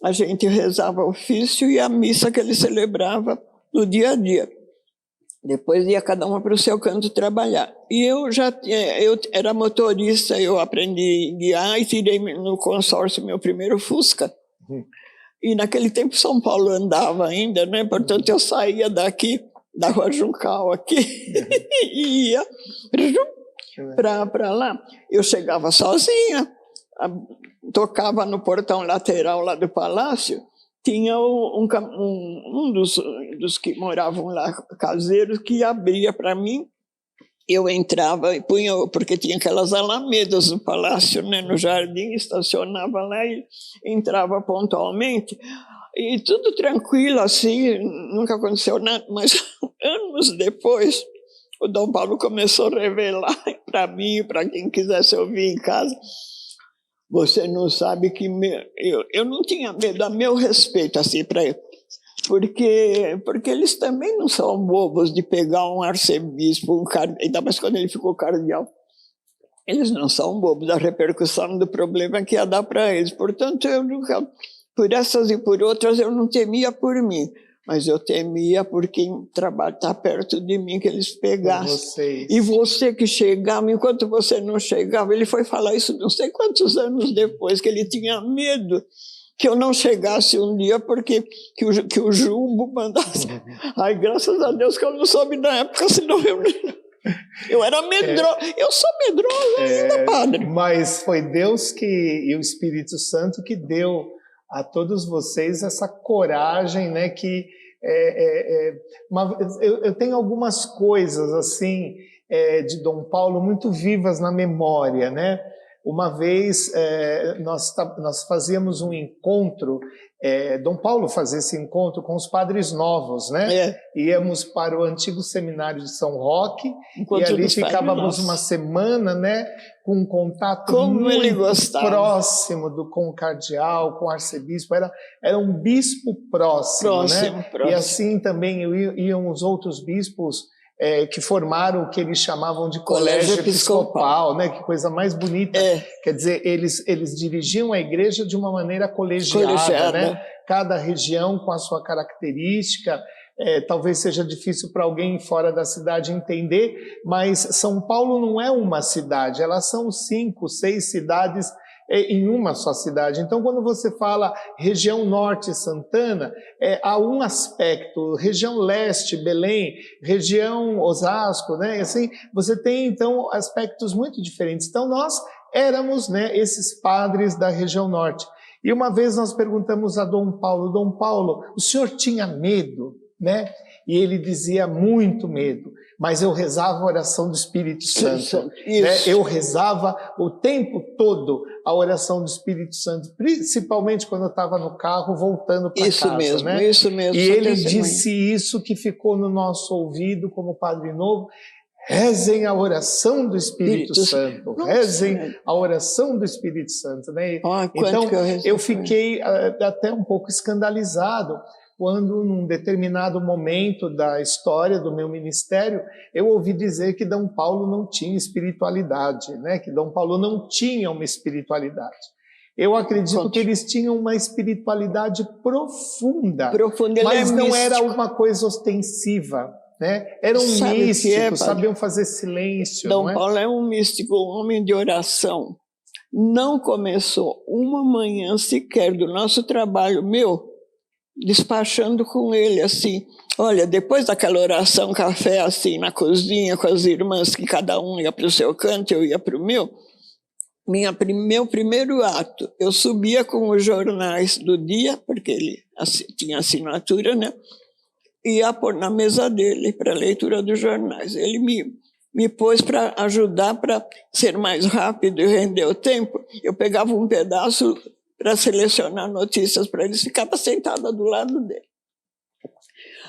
a gente rezava o ofício e a missa que ele celebrava no dia a dia. Depois ia cada uma para o seu canto trabalhar. E eu era motorista, eu aprendi a guiar e tirei no consórcio meu primeiro Fusca. E naquele tempo São Paulo andava ainda, né? Portanto eu saía daqui, da Rua Juncal aqui, e ia para lá. Eu chegava sozinha, tocava no portão lateral lá do palácio, tinha um dos que moravam lá, caseiros, que abria para mim. Eu entrava e punha, porque tinha aquelas alamedas do palácio, né, no jardim, estacionava lá e entrava pontualmente. E tudo tranquilo, assim, nunca aconteceu nada, mas anos depois, o Dom Paulo começou a revelar para mim, para quem quisesse ouvir em casa. Você não sabe que eu não tinha medo, a meu respeito, assim, para ele. Porque eles também não são bobos de pegar um arcebispo, ainda mais quando ele ficou cardeal. Eles não são bobos da repercussão do problema que ia dar para eles. Portanto, eu nunca, por essas e por outras, eu não temia por mim. Mas eu temia por quem está perto de mim, que eles pegassem. E você que chegava, enquanto você não chegava, ele foi falar isso não sei quantos anos depois, que ele tinha medo que eu não chegasse um dia, porque que o Jumbo mandasse. Ai, graças a Deus que eu não soube na época, senão eu era medrosa. Eu sou medrosa ainda, padre. Mas foi Deus e o Espírito Santo que deu a todos vocês essa coragem, né? Que eu tenho algumas coisas assim de Dom Paulo muito vivas na memória, né? Uma vez nós fazíamos um encontro, Dom Paulo fazia esse encontro com os padres novos, né? Íamos para o antigo seminário de São Roque, e ali ficávamos uma semana, né? Com um contato muito próximo com o cardeal, com o arcebispo, era um bispo próximo, né? E assim também iam os outros bispos que formaram o que eles chamavam de colégio episcopal, né? Que coisa mais bonita. Quer dizer, eles dirigiam a igreja de uma maneira colegiada, né? Cada região com a sua característica. Talvez seja difícil para alguém fora da cidade entender, mas São Paulo não é uma cidade, elas são 5, 6 cidades em uma só cidade. Então, quando você fala região norte Santana, há um aspecto, região leste Belém, região Osasco, né? E assim, você tem então aspectos muito diferentes. Então, nós éramos, né, esses padres da região norte. E uma vez nós perguntamos a Dom Paulo, o senhor tinha medo? Né? E ele dizia muito medo, mas eu rezava a oração do Espírito Santo, né? Eu rezava o tempo todo a oração do Espírito Santo, principalmente quando eu estava no carro voltando para casa, mesmo, né? Isso mesmo. E ele disse isso que ficou no nosso ouvido como Padre Novo: rezem a oração do Espírito Santo, rezem a oração do Espírito Santo, né? Então eu fiquei até um pouco escandalizado quando, num determinado momento da história do meu ministério, eu ouvi dizer que Dom Paulo não tinha espiritualidade, né? Que Dom Paulo não tinha uma espiritualidade. Eu acredito que eles tinham uma espiritualidade profunda, mas não era uma coisa ostensiva, né? Eram místicos, sabiam fazer silêncio. Dom Paulo é um místico, um homem de oração. Não começou uma manhã sequer do nosso trabalho, despachando com ele, assim, olha, depois daquela oração, café, assim, na cozinha, com as irmãs, que cada um ia para o seu canto, eu ia para o meu primeiro ato, eu subia com os jornais do dia, porque ele tinha assinatura, né? Ia pôr na mesa dele para a leitura dos jornais. Ele me pôs para ajudar para ser mais rápido e render o tempo. Eu pegava um pedaço para selecionar notícias para eles, ficava sentada do lado dele.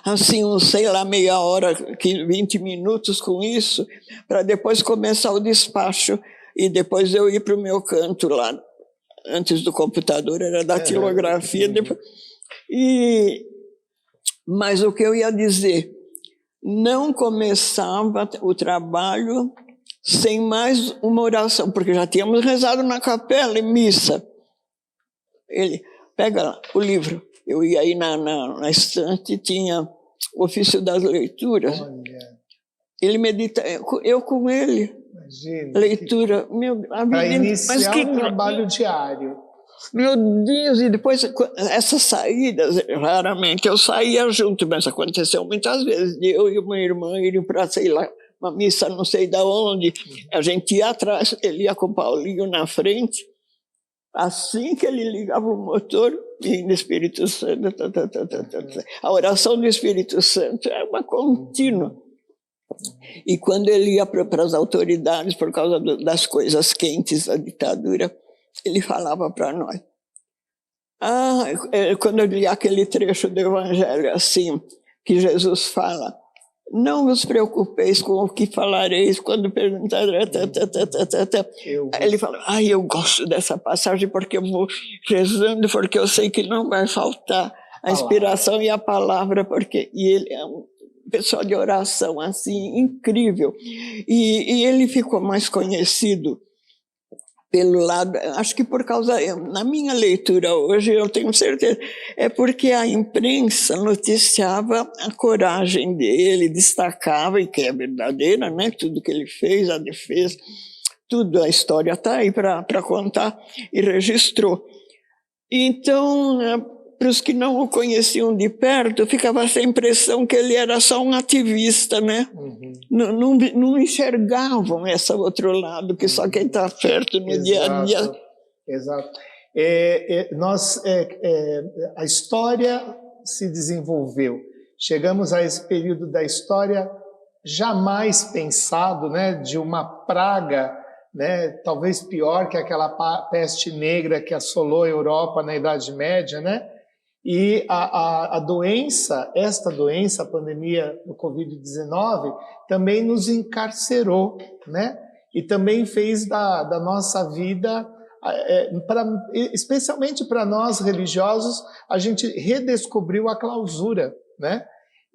Assim, sei lá, meia hora, 20 minutos com isso, para depois começar o despacho e depois eu ir para o meu canto lá. Antes do computador, era datilografia. Depois... Mas o que eu ia dizer, não começava o trabalho sem mais uma oração, porque já tínhamos rezado na capela, em missa. Ele, pega lá o livro. Eu ia aí na estante, tinha o ofício das leituras. Olha. Ele medita, eu com ele. Imagina. Leitura. Para iniciar o trabalho diário. Meu Deus, e depois essas saídas, raramente eu saía junto, mas aconteceu muitas vezes, de eu e uma irmã irem para, sei lá, uma missa não sei de onde, a gente ia atrás, ele ia com o Paulinho na frente, assim que ele ligava o motor, vinha o Espírito Santo, a oração do Espírito Santo é uma contínua. E quando ele ia para as autoridades, por causa das coisas quentes da ditadura, ele falava para nós. Quando eu li aquele trecho do Evangelho assim, que Jesus fala, não vos preocupeis com o que falareis quando perguntarem. Ele fala, eu gosto dessa passagem porque eu vou rezando, porque eu sei que não vai faltar a inspiração e a palavra, e ele é um pessoal de oração assim, incrível. E ele ficou mais conhecido pelo lado, acho que por causa, na minha leitura hoje, eu tenho certeza, é porque a imprensa noticiava a coragem dele, destacava, e que é verdadeira, né? Tudo que ele fez, a defesa, tudo, a história está aí para contar, e registrou. Então, para os que não o conheciam de perto, ficava essa impressão que ele era só um ativista, né? Uhum. Não enxergavam esse outro lado, que só quem está perto no dia a dia. Exato. A história se desenvolveu. Chegamos a esse período da história jamais pensado, né, de uma praga, né, talvez pior que aquela peste negra que assolou a Europa na Idade Média, né? E a doença, a pandemia do Covid-19, também nos encarcerou, né? E também fez da nossa vida, especialmente para nós religiosos, a gente redescobriu a clausura, né?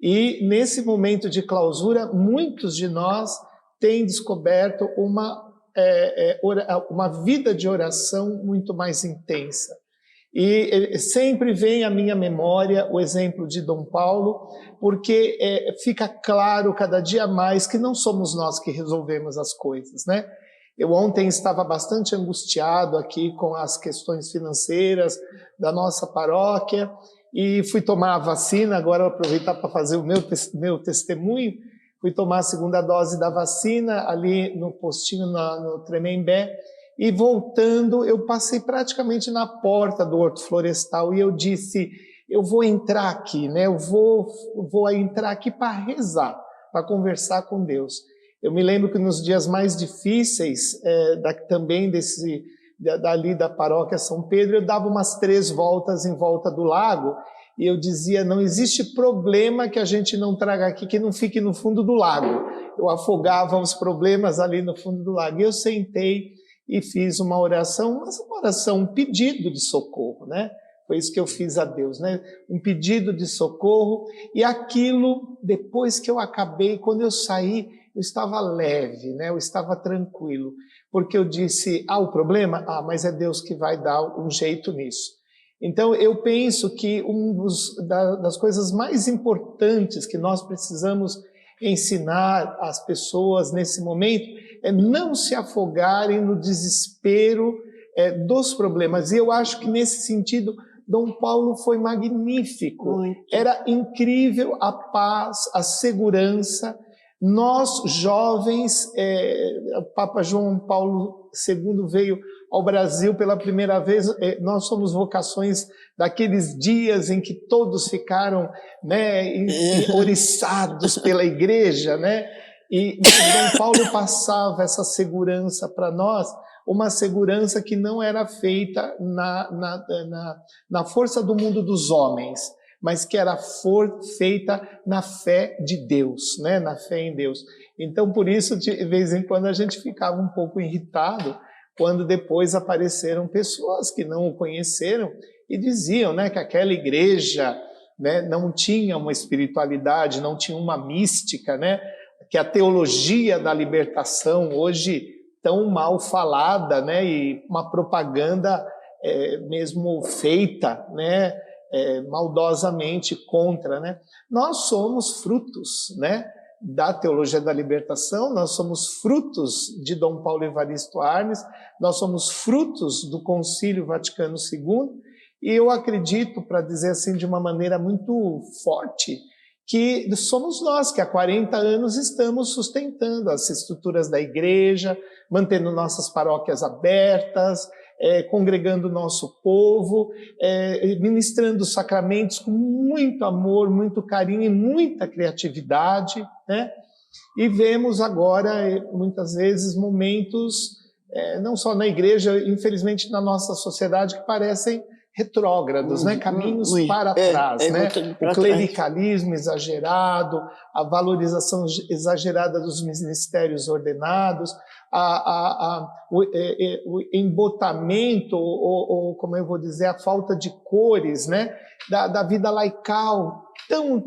E nesse momento de clausura, muitos de nós têm descoberto uma vida de oração muito mais intensa. E sempre vem à minha memória o exemplo de Dom Paulo, porque fica claro cada dia mais que não somos nós que resolvemos as coisas, né? Eu ontem estava bastante angustiado aqui com as questões financeiras da nossa paróquia e fui tomar a vacina, agora vou aproveitar para fazer o meu testemunho, fui tomar a segunda dose da vacina ali no postinho no Tremembé, e voltando, eu passei praticamente na porta do Horto Florestal e eu disse, eu vou entrar aqui, né? Eu vou entrar aqui para rezar, para conversar com Deus. Eu me lembro que nos dias mais difíceis, também dali da paróquia São Pedro, eu dava umas 3 voltas em volta do lago e eu dizia, não existe problema que a gente não traga aqui que não fique no fundo do lago. Eu afogava os problemas ali no fundo do lago. E eu sentei e fiz uma oração, um pedido de socorro, né? Foi isso que eu fiz a Deus, né? Um pedido de socorro, e aquilo, depois que eu acabei, quando eu saí, eu estava leve, né? Eu estava tranquilo, porque eu disse, o problema? Mas é Deus que vai dar um jeito nisso. Então, eu penso que das coisas mais importantes que nós precisamos ensinar às pessoas nesse momento é não se afogarem no desespero dos problemas. E eu acho que, nesse sentido, Dom Paulo foi magnífico. Muito. Era incrível a paz, a segurança. Nós, jovens, o Papa João Paulo II veio ao Brasil pela primeira vez, nós somos vocações daqueles dias em que todos ficaram, né, oriçados pela igreja, né? E Dom Paulo passava essa segurança para nós, uma segurança que não era feita na força do mundo dos homens, mas que era feita na fé de Deus, né? Na fé em Deus. Então, por isso, de vez em quando, a gente ficava um pouco irritado quando depois apareceram pessoas que não o conheceram e diziam, né, que aquela igreja, né, não tinha uma espiritualidade, não tinha uma mística, né, que a teologia da libertação, hoje tão mal falada, né, e uma propaganda mesmo feita, né, maldosamente contra, né? Nós somos frutos, né, da teologia da libertação, nós somos frutos de Dom Paulo Evaristo Arnes, nós somos frutos do Concílio Vaticano II, e eu acredito, para dizer assim de uma maneira muito forte, que somos nós que há 40 anos estamos sustentando as estruturas da igreja, mantendo nossas paróquias abertas, congregando o nosso povo, ministrando os sacramentos com muito amor, muito carinho e muita criatividade, né? E vemos agora, muitas vezes, momentos, não só na igreja, infelizmente na nossa sociedade, que parecem retrógrados, né? Caminhos para trás, né? O clericalismo exagerado, a valorização exagerada dos ministérios ordenados, o embotamento, ou como eu vou dizer, a falta de cores, né? Da vida laical, tão...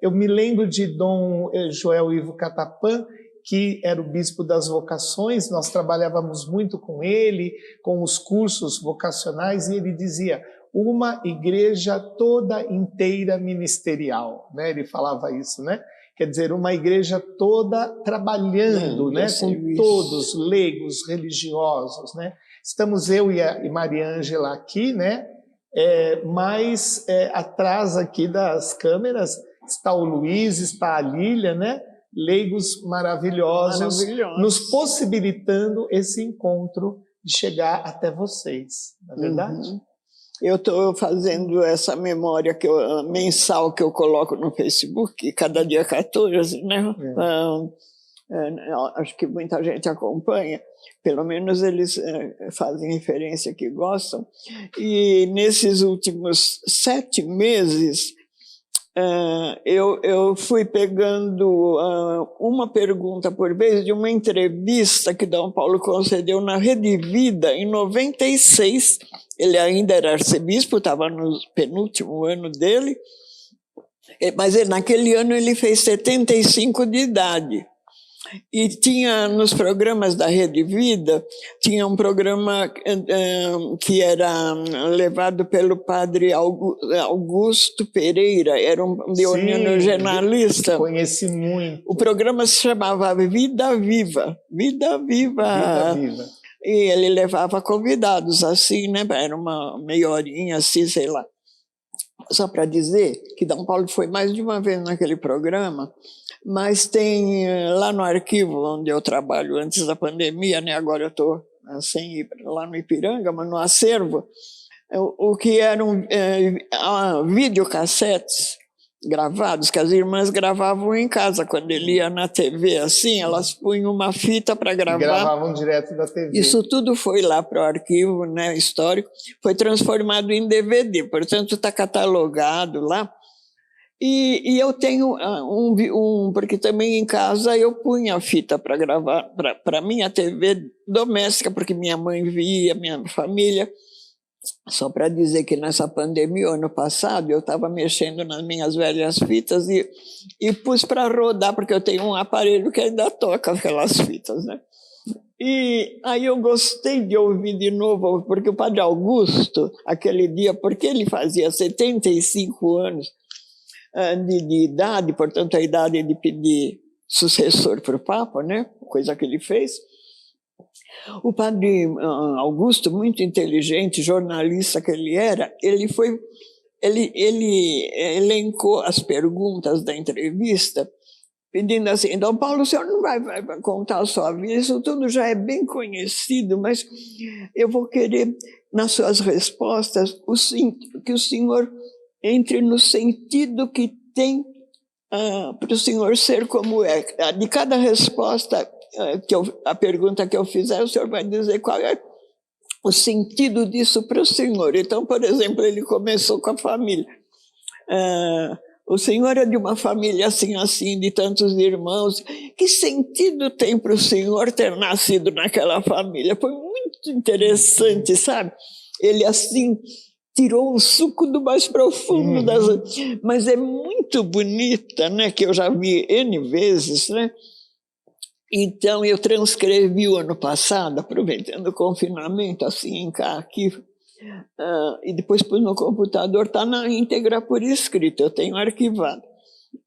eu me lembro de Dom Joel Ivo Catapã, que era o bispo das vocações, nós trabalhávamos muito com ele, com os cursos vocacionais, e ele dizia, uma igreja toda inteira ministerial, né? Ele falava isso, né? Quer dizer, uma igreja toda trabalhando, né? Com todos, leigos, religiosos, né? Estamos eu e Maria Ângela aqui, né? Mas atrás aqui das câmeras está o Luiz, está a Lília, né? Leigos maravilhosos, nos possibilitando esse encontro de chegar até vocês, não é verdade? Uhum. Eu estou fazendo essa memória mensal que eu coloco no Facebook, cada dia 14, né? Acho que muita gente acompanha, pelo menos eles fazem referência que gostam. E nesses últimos 7 meses, eu fui pegando uma pergunta por vez de uma entrevista que Dom Paulo concedeu na Rede Vida em 96. Ele ainda era arcebispo, estava no penúltimo ano dele, mas naquele ano ele fez 75 de idade. E tinha nos programas da Rede Vida, tinha um programa que era levado pelo padre Augusto Pereira, era um leonino jornalista. Conheci muito. O programa se chamava Vida Viva. Vida Viva. Vida Viva. E ele levava convidados assim, né? Era uma meia horinha assim, sei lá. Só para dizer que Dom Paulo foi mais de uma vez naquele programa, mas tem lá no arquivo onde eu trabalho antes da pandemia, né? Agora eu estou sem ir lá no Ipiranga, mas no acervo, o que eram videocassetes gravados, que as irmãs gravavam em casa. Quando ele ia na TV assim, elas punham uma fita para gravar. Gravavam direto da TV. Isso tudo foi lá para o arquivo, né, histórico, foi transformado em DVD, portanto está catalogado lá. E eu tenho porque também em casa eu punha a fita para gravar, para minha TV doméstica, porque minha mãe via, minha família. Só para dizer que nessa pandemia, ano passado, eu estava mexendo nas minhas velhas fitas e pus para rodar, porque eu tenho um aparelho que ainda toca aquelas fitas, né? E aí eu gostei de ouvir de novo, porque o padre Augusto, aquele dia, porque ele fazia 75 anos de idade, portanto a idade de pedir sucessor para o Papa, né? Coisa que ele fez. O padre Augusto, muito inteligente, jornalista que ele era, ele elencou as perguntas da entrevista, pedindo assim, Dom Paulo, o senhor não vai contar a sua vida, isso tudo já é bem conhecido, mas eu vou querer, nas suas respostas, que o senhor entre no sentido que tem para o senhor ser como é. De cada resposta, a pergunta que eu fizer, o senhor vai dizer qual é o sentido disso para o senhor. Então, por exemplo, ele começou com a família. O senhor é de uma família assim, assim, de tantos irmãos. Que sentido tem para o senhor ter nascido naquela família? Foi muito interessante, sabe? Ele, assim, tirou o suco do mais profundo das... Mas é muito bonita, né? Que eu já vi N vezes, né? Então, eu transcrevi o ano passado, aproveitando o confinamento, assim, em arquivo, e depois pus no computador, está na íntegra por escrito, eu tenho arquivado.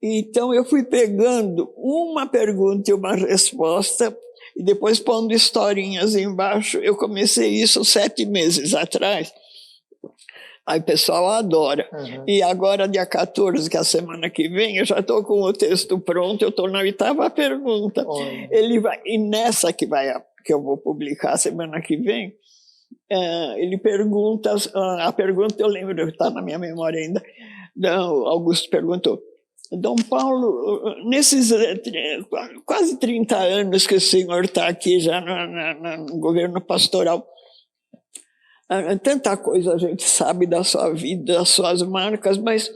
Então, eu fui pegando uma pergunta e uma resposta, e depois pondo historinhas embaixo. Eu comecei isso 7 meses atrás. Aí o pessoal adora. E agora, dia 14, que é a semana que vem, eu já estou com o texto pronto, eu estou na 8ª pergunta. Ele vai, e nessa que eu vou publicar semana que vem, ele pergunta, a pergunta eu lembro, está na minha memória ainda, Augusto perguntou: Dom Paulo, nesses quase 30 anos que o senhor está aqui já no governo pastoral, tanta coisa a gente sabe da sua vida, das suas marcas, mas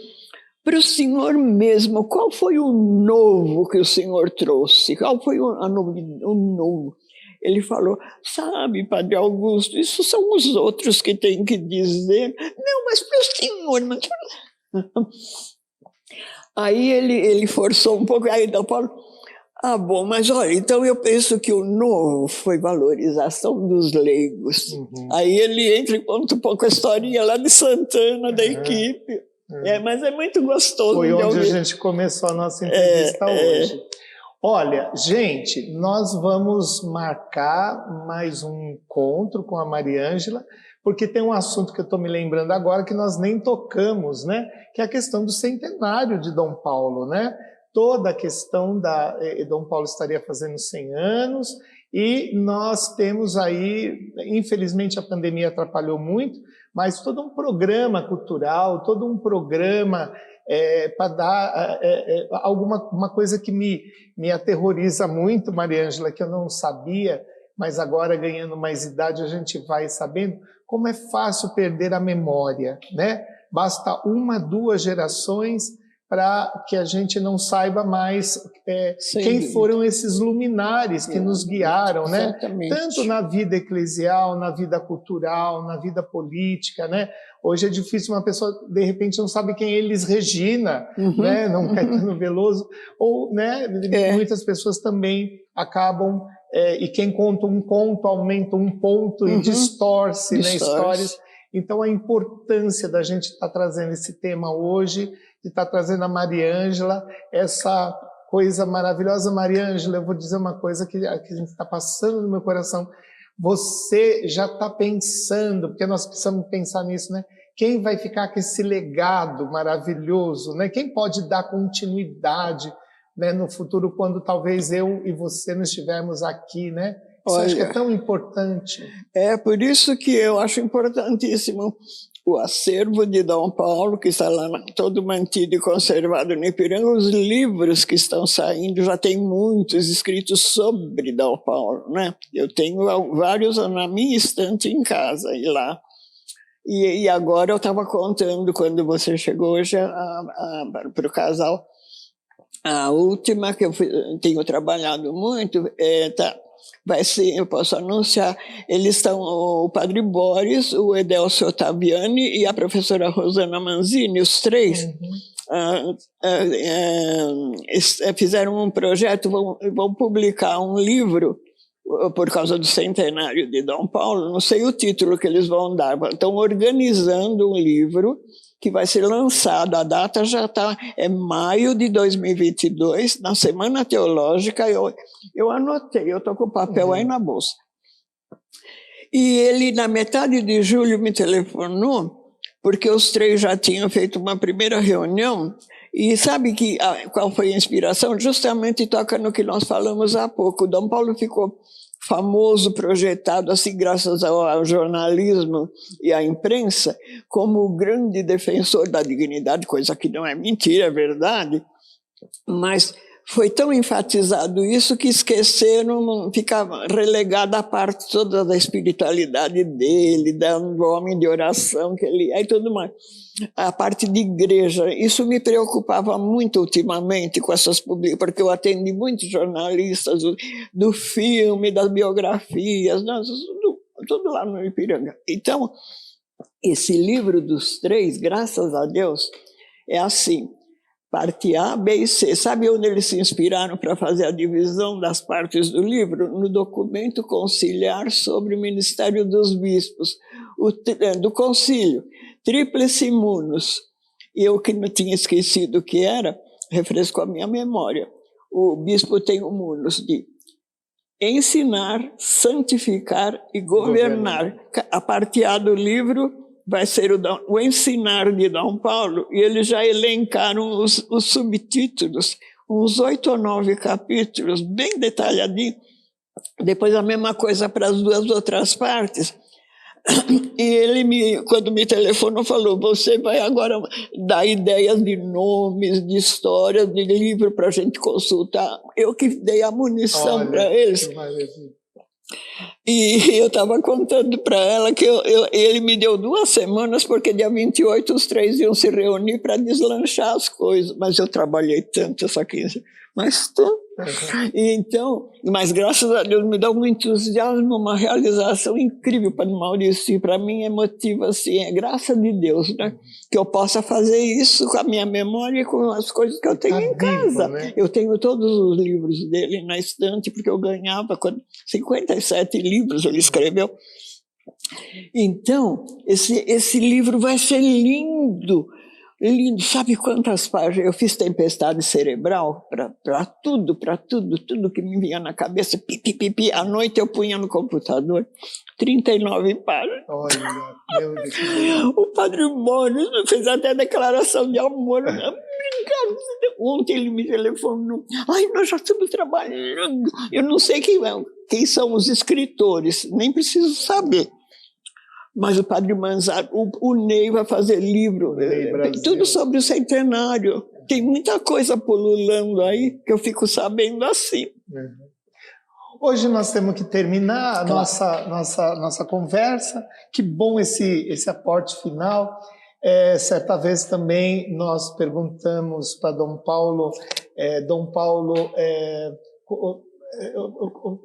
para o senhor mesmo, qual foi o novo que o senhor trouxe? Qual foi o novo? Ele falou: sabe, Padre Augusto, isso são os outros que têm que dizer. Não, mas para o senhor... Aí ele forçou um pouco, aí Dom Paulo... bom, mas olha, então eu penso que o novo foi valorização dos leigos. Aí ele entra e conta um pouco a historinha lá de Santana, da equipe. Mas é muito gostoso. Foi onde a gente começou a nossa entrevista hoje. Olha, gente, nós vamos marcar mais um encontro com a Mariângela, porque tem um assunto que eu estou me lembrando agora que nós nem tocamos, né? Que é a questão do centenário de Dom Paulo, né? Toda a questão Dom Paulo estaria fazendo 100 anos, e nós temos aí, infelizmente a pandemia atrapalhou muito, mas todo um programa cultural, todo um programa para dar uma coisa que me aterroriza muito, Mariângela, que eu não sabia, mas agora ganhando mais idade a gente vai sabendo como é fácil perder a memória, né? Basta 1, 2 gerações para que a gente não saiba mais quem foram esses luminares que nos guiaram, né? Tanto na vida eclesial, na vida cultural, na vida política, né? Hoje é difícil, uma pessoa, de repente, não sabe quem é Elis Regina, né? Não Caetano Veloso, ou, né? Muitas pessoas também acabam, e quem conta um conto aumenta um ponto e distorce, né? Histórias. Então, a importância da gente estar trazendo esse tema hoje, de estar trazendo a Mariângela, essa coisa maravilhosa. Mariângela, eu vou dizer uma coisa que a gente está passando no meu coração. Você já está pensando, porque nós precisamos pensar nisso, né? Quem vai ficar com esse legado maravilhoso, né? Quem pode dar continuidade, né, no futuro, quando talvez eu e você não estivermos aqui, né? Isso eu acho que é tão importante. É por isso que eu acho importantíssimo o acervo de Dom Paulo, que está lá todo mantido e conservado no Ipiranga. Os livros que estão saindo, já tem muitos escritos sobre Dom Paulo, né? Eu tenho vários na minha estante em casa e lá. E agora eu estava contando, quando você chegou hoje para o casal, a última que eu tenho trabalhado muito, vai ser, eu posso anunciar, eles estão, o Padre Boris, o Edelcio Ottaviani e a professora Rosana Manzini, os 3, fizeram um projeto, vão publicar um livro por causa do centenário de Dom Paulo. Não sei o título que eles vão dar, estão organizando um livro que vai ser lançado, a data já está, é maio de 2022, na Semana Teológica. Eu anotei, eu estou com o papel aí na bolsa. E ele, na metade de julho, me telefonou, porque os 3 já tinham feito uma primeira reunião, e sabe qual foi a inspiração? Justamente toca no que nós falamos há pouco. O Dom Paulo ficou famoso, projetado, assim, graças ao jornalismo e à imprensa, como o grande defensor da dignidade, coisa que não é mentira, é verdade, Mas foi tão enfatizado isso que esqueceram, ficava relegada a parte toda da espiritualidade dele, do homem de oração que ele é e tudo mais. A parte de igreja, isso me preocupava muito ultimamente com essas publicações, porque eu atendi muitos jornalistas do filme, das biografias, tudo lá no Ipiranga. Então, esse livro dos três, graças a Deus, é assim, parte A, B e C. Sabe onde eles se inspiraram para fazer a divisão das partes do livro? No documento conciliar sobre o Ministério dos Bispos, do concílio, Tríplice Munus. E eu que não tinha esquecido o que era, refrescou a minha memória. O bispo tem o munus de ensinar, santificar e governar. A parte A do livro vai ser o ensinar de Dom Paulo, e eles já elencaram os subtítulos, uns 8 ou 9 capítulos, bem detalhadinhos. Depois a mesma coisa para as duas outras partes. E ele, quando me telefonou, falou, você vai agora dar ideias de nomes, de histórias, de livro para a gente consultar. Eu que dei a munição para eles. E eu estava contando para ela que ele me deu 2 semanas, porque dia 28 os 3 iam se reunir para deslanchar as coisas. Mas eu trabalhei tanto essa 15, mas tanto. E então, mas graças a Deus me dá um entusiasmo, uma realização incrível, Padre Maurício. E para mim é motivo assim, é graça de Deus, né? Que eu possa fazer isso com a minha memória e com as coisas que eu tenho em casa. Né? Eu tenho todos os livros dele na estante, porque eu ganhava 57 livros ele escreveu. Então, esse livro vai ser lindo. Lindo, sabe quantas páginas? Eu fiz tempestade cerebral para tudo que me vinha na cabeça. Pipi. À noite eu punha no computador 39 páginas. Olha, meu Deus. O Padre Mônio fez até declaração de amor. Ontem ele me telefonou. Ai, nós já estamos trabalhando. Eu não sei quem são os escritores, nem preciso saber. Mas o Padre Manzaro, o Ney vai fazer livro, tudo sobre o centenário. Tem muita coisa pululando aí que eu fico sabendo assim. Hoje nós temos que terminar a nossa conversa. Que bom esse aporte final. Certa vez também nós perguntamos para Dom Paulo,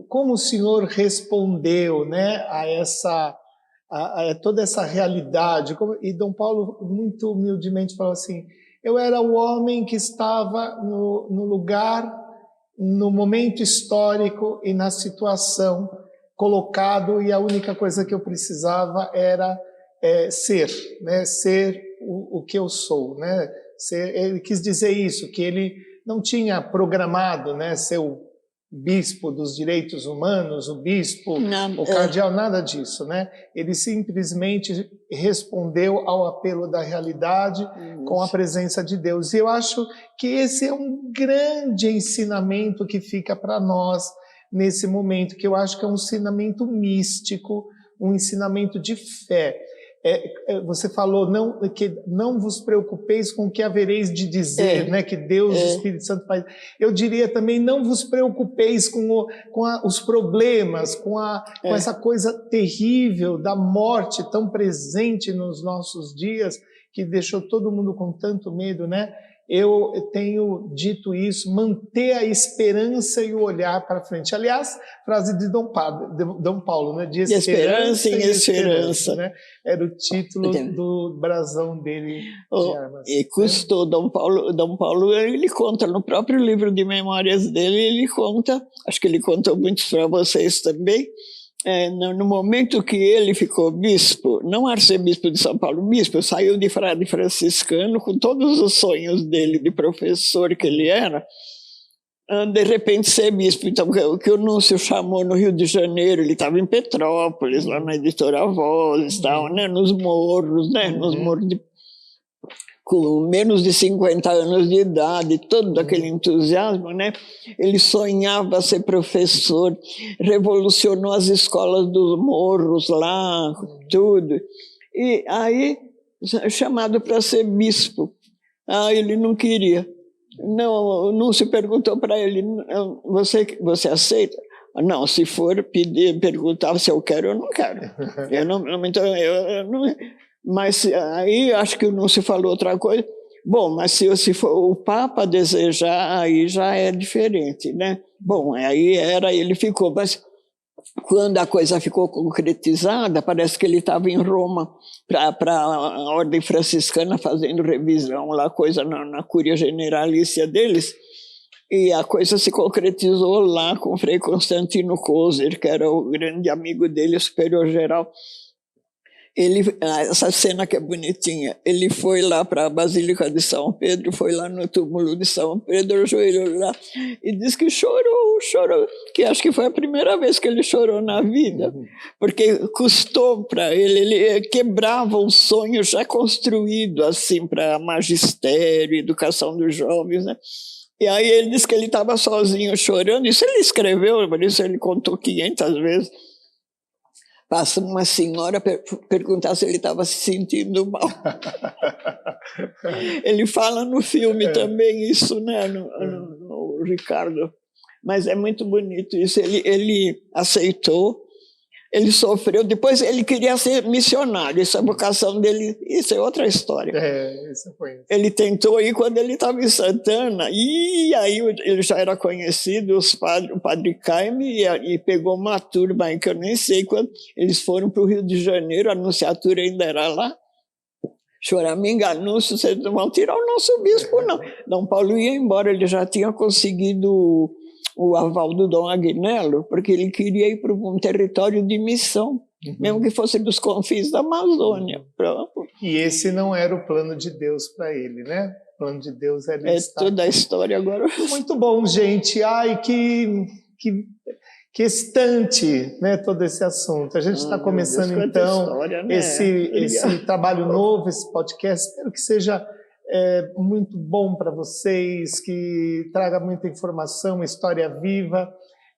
como o senhor respondeu, né, a toda essa realidade. E Dom Paulo muito humildemente falou assim, eu era o homem que estava no lugar, no momento histórico e na situação colocado, e a única coisa que eu precisava era ser, né? Ser o que eu sou, né? Ele quis dizer isso, que ele não tinha programado, né, ser o bispo dos direitos humanos, o bispo, o cardeal, nada disso, né? Ele simplesmente respondeu ao apelo da realidade com a presença de Deus. E eu acho que esse é um grande ensinamento que fica para nós nesse momento, que eu acho que é um ensinamento místico, um ensinamento de fé. Você falou que não vos preocupeis com o que havereis de dizer, né? Que Deus, o Espírito Santo faz. Eu diria também, não vos preocupeis com os problemas, com essa coisa terrível da morte tão presente nos nossos dias, que deixou todo mundo com tanto medo, né? Eu tenho dito isso, manter a esperança e o olhar para frente. Aliás, frase de Dom Paulo, né? De esperança em esperança, né? Era o título do brasão dele de armas. E custou, Dom Paulo, ele conta no próprio livro de memórias dele, ele conta, acho que ele contou muitos para vocês também, no momento que ele ficou bispo, não arcebispo de São Paulo, bispo, saiu de frade franciscano com todos os sonhos dele de professor que ele era, de repente ser bispo. Então, o que o Núncio chamou no Rio de Janeiro, ele estava em Petrópolis, lá na Editora Voz, tal, né, nos morros, né, nos morros com menos de 50 anos de idade, todo aquele entusiasmo, né? Ele sonhava ser professor, revolucionou as escolas dos morros lá, tudo. E aí, chamado para ser bispo. Ele não queria. Não, não se perguntou para ele, você aceita? Não, se for pedir, perguntar se eu quero, eu não quero. Mas aí acho que não se falou outra coisa. Bom, mas se for o Papa desejar, aí já é diferente, né? Bom, aí ele ficou, mas quando a coisa ficou concretizada, parece que ele estava em Roma para a Ordem Franciscana fazendo revisão, lá, coisa na Cúria Generalícia deles, e a coisa se concretizou lá com o Frei Constantino Kozer, que era o grande amigo dele, o superior-geral. Essa cena que é bonitinha, ele foi lá para a Basílica de São Pedro, foi lá no túmulo de São Pedro, ajoelhou lá e disse que chorou, que acho que foi a primeira vez que ele chorou na vida, porque custou para ele quebrava um sonho já construído assim para magistério, educação dos jovens, né? E aí ele disse que ele estava sozinho chorando, isso ele escreveu, por isso ele contou 500 vezes. Passa uma senhora perguntar se ele estava se sentindo mal. Ele fala no filme também isso, né, no Ricardo. Mas é muito bonito isso. Ele aceitou, ele sofreu, depois ele queria ser missionário, essa vocação dele, isso é outra história. Isso foi. Ele tentou ir quando ele estava em Santana, e aí ele já era conhecido, o padre Caime, e pegou uma turma aí que eu nem sei quando, eles foram para o Rio de Janeiro, a anunciatura ainda era lá, Choraminga, anúncio, vocês não vão tirar o nosso bispo, não. Dom Paulo ia embora, ele já tinha conseguido o aval do Dom Agnello, porque ele queria ir para um território de missão, mesmo que fosse dos confins da Amazônia. E esse não era o plano de Deus para ele, né? O plano de Deus era estar... toda a história agora. Muito bom, gente. Ai, que estante, né, todo esse assunto. A gente está começando, Deus, então, história, né? esse trabalho novo, esse podcast. Espero que seja muito bom para vocês, que traga muita informação, história viva,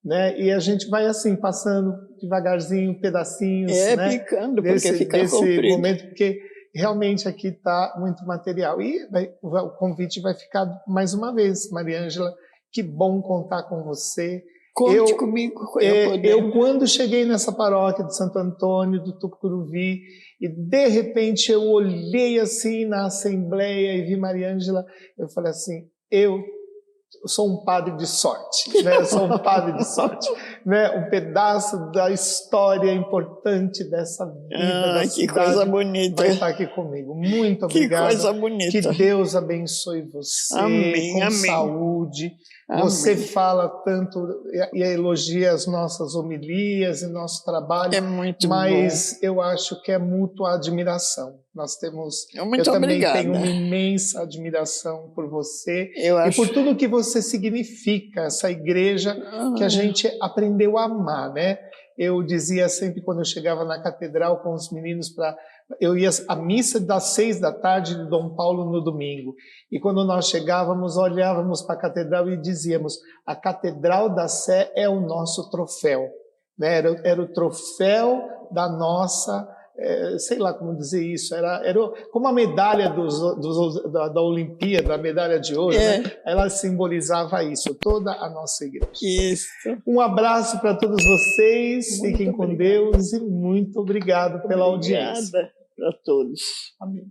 né? E a gente vai assim, passando devagarzinho, pedacinhos, né? Picando, porque fica comprido. Momento, porque realmente aqui está muito material. E o convite vai ficar mais uma vez, Mariângela, que bom contar com você. Conte comigo. Eu, quando cheguei nessa paróquia de Santo Antônio, do Tucuruvi, e de repente eu olhei assim na Assembleia e vi Mariângela, eu falei assim, eu sou um padre de sorte, né? Eu sou um padre de sorte, né? Um pedaço da história importante dessa vida da que coisa bonita. Vai estar aqui comigo. Muito obrigado. Que coisa bonita. Que Deus abençoe você, amém, com amém. Saúde. Amém. Você fala tanto e elogia as nossas homilias e nosso trabalho, muito mas bom. Eu acho que é mútua admiração. Nós temos, muito eu também obrigada. tenho uma imensa admiração por você e por tudo que você significa, essa igreja que a gente aprendeu a amar, né? Eu dizia sempre quando eu chegava na catedral com os meninos eu ia à missa das 6h de Dom Paulo no domingo. E quando nós chegávamos, olhávamos para a catedral e dizíamos: a Catedral da Sé é o nosso troféu, né? Era o troféu da nossa, sei lá como dizer isso, era como a medalha da Olimpíada, a medalha de ouro, né? Ela simbolizava isso, toda a nossa igreja. Isso. Um abraço para todos vocês, fiquem com Deus e muito obrigado pela audiência. Obrigada para todos. Amém.